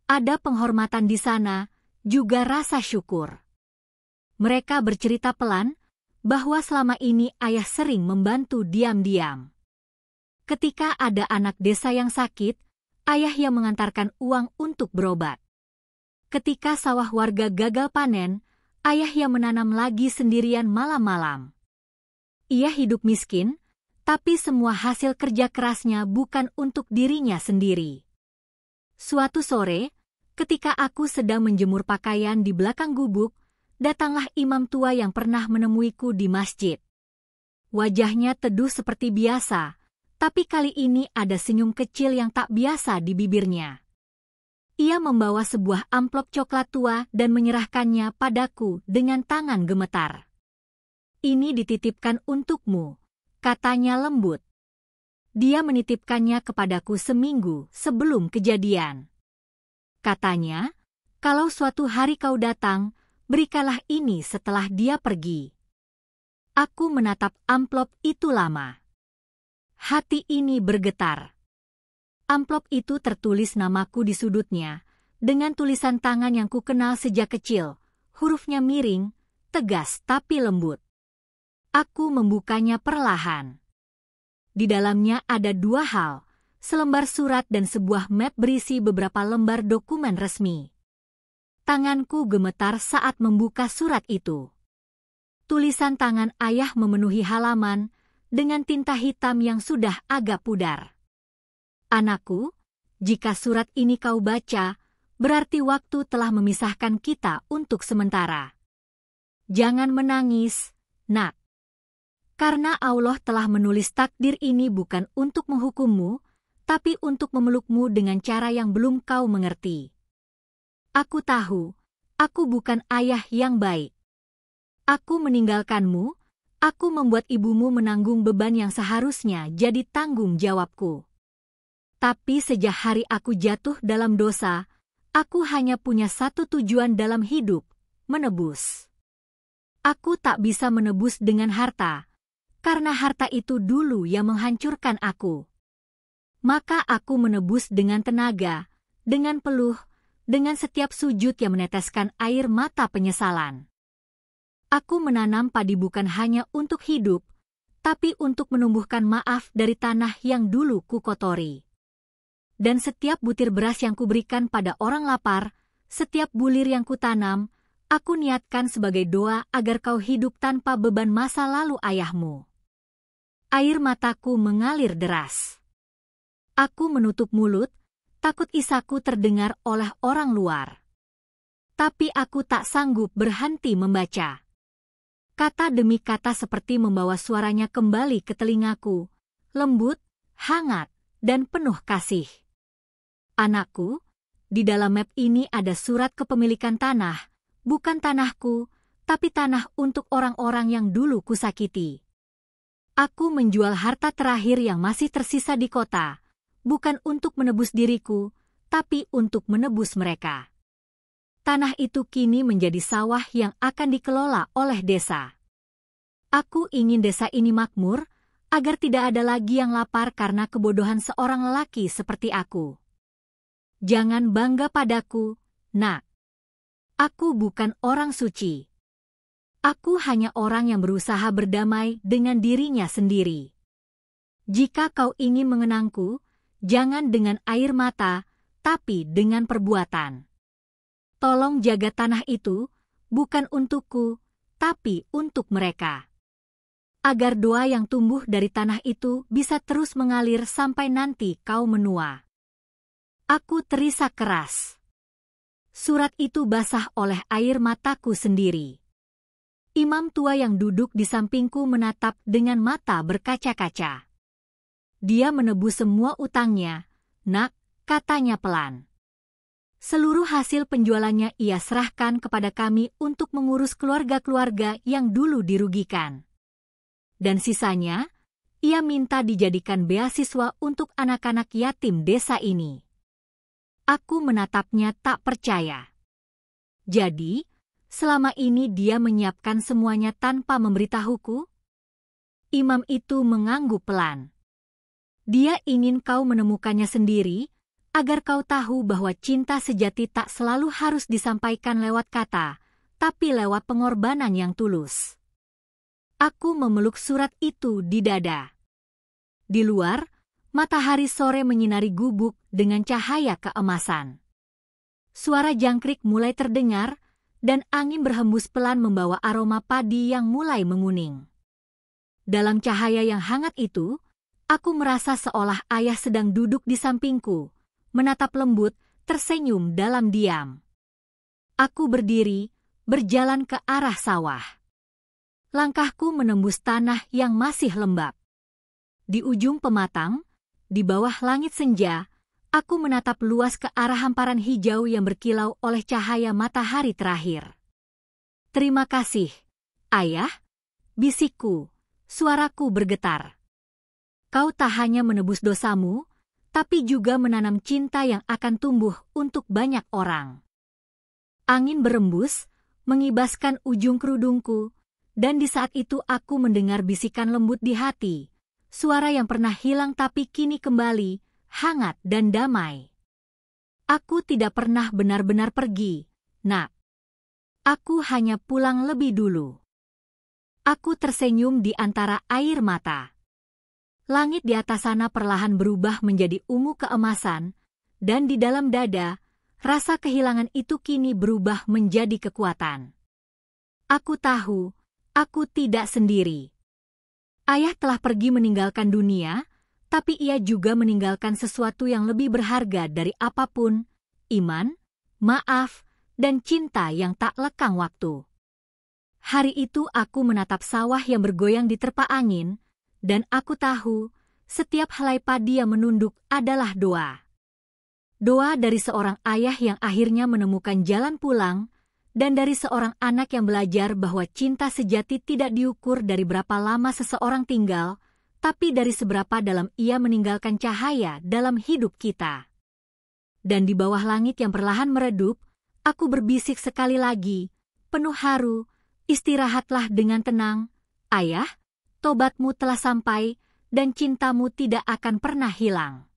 Ada penghormatan di sana, juga rasa syukur. Mereka bercerita pelan, bahwa selama ini ayah sering membantu diam-diam. Ketika ada anak desa yang sakit, ayah yang mengantarkan uang untuk berobat. Ketika sawah warga gagal panen, ayah yang menanam lagi sendirian malam-malam. Ia hidup miskin, tapi semua hasil kerja kerasnya bukan untuk dirinya sendiri. Suatu sore, ketika aku sedang menjemur pakaian di belakang gubuk, datanglah imam tua yang pernah menemuiku di masjid. Wajahnya teduh seperti biasa, tapi kali ini ada senyum kecil yang tak biasa di bibirnya. Ia membawa sebuah amplop coklat tua dan menyerahkannya padaku dengan tangan gemetar. "Ini dititipkan untukmu," katanya lembut. Dia menitipkannya kepadaku seminggu sebelum kejadian. Katanya, "Kalau suatu hari kau datang, berikanlah ini setelah dia pergi." Aku menatap amplop itu lama. Hati ini bergetar. Amplop itu tertulis namaku di sudutnya, dengan tulisan tangan yang kukenal sejak kecil, hurufnya miring, tegas tapi lembut. Aku membukanya perlahan. Di dalamnya ada 2 hal, selembar surat dan sebuah map berisi beberapa lembar dokumen resmi. Tanganku gemetar saat membuka surat itu. Tulisan tangan ayah memenuhi halaman dengan tinta hitam yang sudah agak pudar. Anakku, jika surat ini kau baca, berarti waktu telah memisahkan kita untuk sementara. Jangan menangis, nak. Karena Allah telah menulis takdir ini bukan untuk menghukummu, tapi untuk memelukmu dengan cara yang belum kau mengerti. Aku tahu, aku bukan ayah yang baik. Aku meninggalkanmu, aku membuat ibumu menanggung beban yang seharusnya jadi tanggung jawabku. Tapi sejak hari aku jatuh dalam dosa, aku hanya punya satu tujuan dalam hidup, menebus. Aku tak bisa menebus dengan harta, karena harta itu dulu yang menghancurkan aku. Maka aku menebus dengan tenaga, dengan peluh, dengan setiap sujud yang meneteskan air mata penyesalan. Aku menanam padi bukan hanya untuk hidup, tapi untuk menumbuhkan maaf dari tanah yang dulu kukotori. Dan setiap butir beras yang kuberikan pada orang lapar, setiap bulir yang kutanam, aku niatkan sebagai doa agar kau hidup tanpa beban masa lalu ayahmu. Air mataku mengalir deras. Aku menutup mulut, takut isaku terdengar oleh orang luar. Tapi aku tak sanggup berhenti membaca. Kata demi kata seperti membawa suaranya kembali ke telingaku, lembut, hangat, dan penuh kasih. Anakku, di dalam map ini ada surat kepemilikan tanah, bukan tanahku, tapi tanah untuk orang-orang yang dulu kusakiti. Aku menjual harta terakhir yang masih tersisa di kota, bukan untuk menebus diriku, tapi untuk menebus mereka. Tanah itu kini menjadi sawah yang akan dikelola oleh desa. Aku ingin desa ini makmur, agar tidak ada lagi yang lapar karena kebodohan seorang lelaki seperti aku. Jangan bangga padaku, nak. Aku bukan orang suci. Aku hanya orang yang berusaha berdamai dengan dirinya sendiri. Jika kau ingin mengenangku, jangan dengan air mata, tapi dengan perbuatan. Tolong jaga tanah itu, bukan untukku, tapi untuk mereka. Agar doa yang tumbuh dari tanah itu bisa terus mengalir sampai nanti kau menua. Aku terisak keras. Surat itu basah oleh air mataku sendiri. Imam tua yang duduk di sampingku menatap dengan mata berkaca-kaca. Dia menebus semua utangnya, nak, katanya pelan. Seluruh hasil penjualannya ia serahkan kepada kami untuk mengurus keluarga-keluarga yang dulu dirugikan. Dan sisanya, ia minta dijadikan beasiswa untuk anak-anak yatim desa ini. Aku menatapnya tak percaya. Jadi, selama ini dia menyiapkan semuanya tanpa memberitahuku? Imam itu mengangguk pelan. Dia ingin kau menemukannya sendiri, agar kau tahu bahwa cinta sejati tak selalu harus disampaikan lewat kata, tapi lewat pengorbanan yang tulus. Aku memeluk surat itu di dada. Di luar, matahari sore menyinari gubuk dengan cahaya keemasan. Suara jangkrik mulai terdengar, dan angin berhembus pelan membawa aroma padi yang mulai menguning. Dalam cahaya yang hangat itu, aku merasa seolah ayah sedang duduk di sampingku, menatap lembut, tersenyum dalam diam. Aku berdiri, berjalan ke arah sawah. Langkahku menembus tanah yang masih lembab. Di ujung pematang, di bawah langit senja, aku menatap luas ke arah hamparan hijau yang berkilau oleh cahaya matahari terakhir. Terima kasih, ayah, bisikku, suaraku bergetar. Kau tak hanya menebus dosamu, tapi juga menanam cinta yang akan tumbuh untuk banyak orang. Angin berembus, mengibaskan ujung kerudungku, dan di saat itu aku mendengar bisikan lembut di hati, suara yang pernah hilang tapi kini kembali, hangat dan damai. Aku tidak pernah benar-benar pergi, Nak. Aku hanya pulang lebih dulu. Aku tersenyum di antara air mata. Langit di atas sana perlahan berubah menjadi ungu keemasan, dan di dalam dada, rasa kehilangan itu kini berubah menjadi kekuatan. Aku tahu, aku tidak sendiri. Ayah telah pergi meninggalkan dunia, tapi ia juga meninggalkan sesuatu yang lebih berharga dari apapun, iman, maaf, dan cinta yang tak lekang waktu. Hari itu aku menatap sawah yang bergoyang diterpa angin, dan aku tahu, setiap helai padi yang menunduk adalah doa. Doa dari seorang ayah yang akhirnya menemukan jalan pulang, dan dari seorang anak yang belajar bahwa cinta sejati tidak diukur dari berapa lama seseorang tinggal, tapi dari seberapa dalam ia meninggalkan cahaya dalam hidup kita. Dan di bawah langit yang perlahan meredup, aku berbisik sekali lagi, penuh haru, istirahatlah dengan tenang, Ayah, tobatmu telah sampai, dan cintamu tidak akan pernah hilang.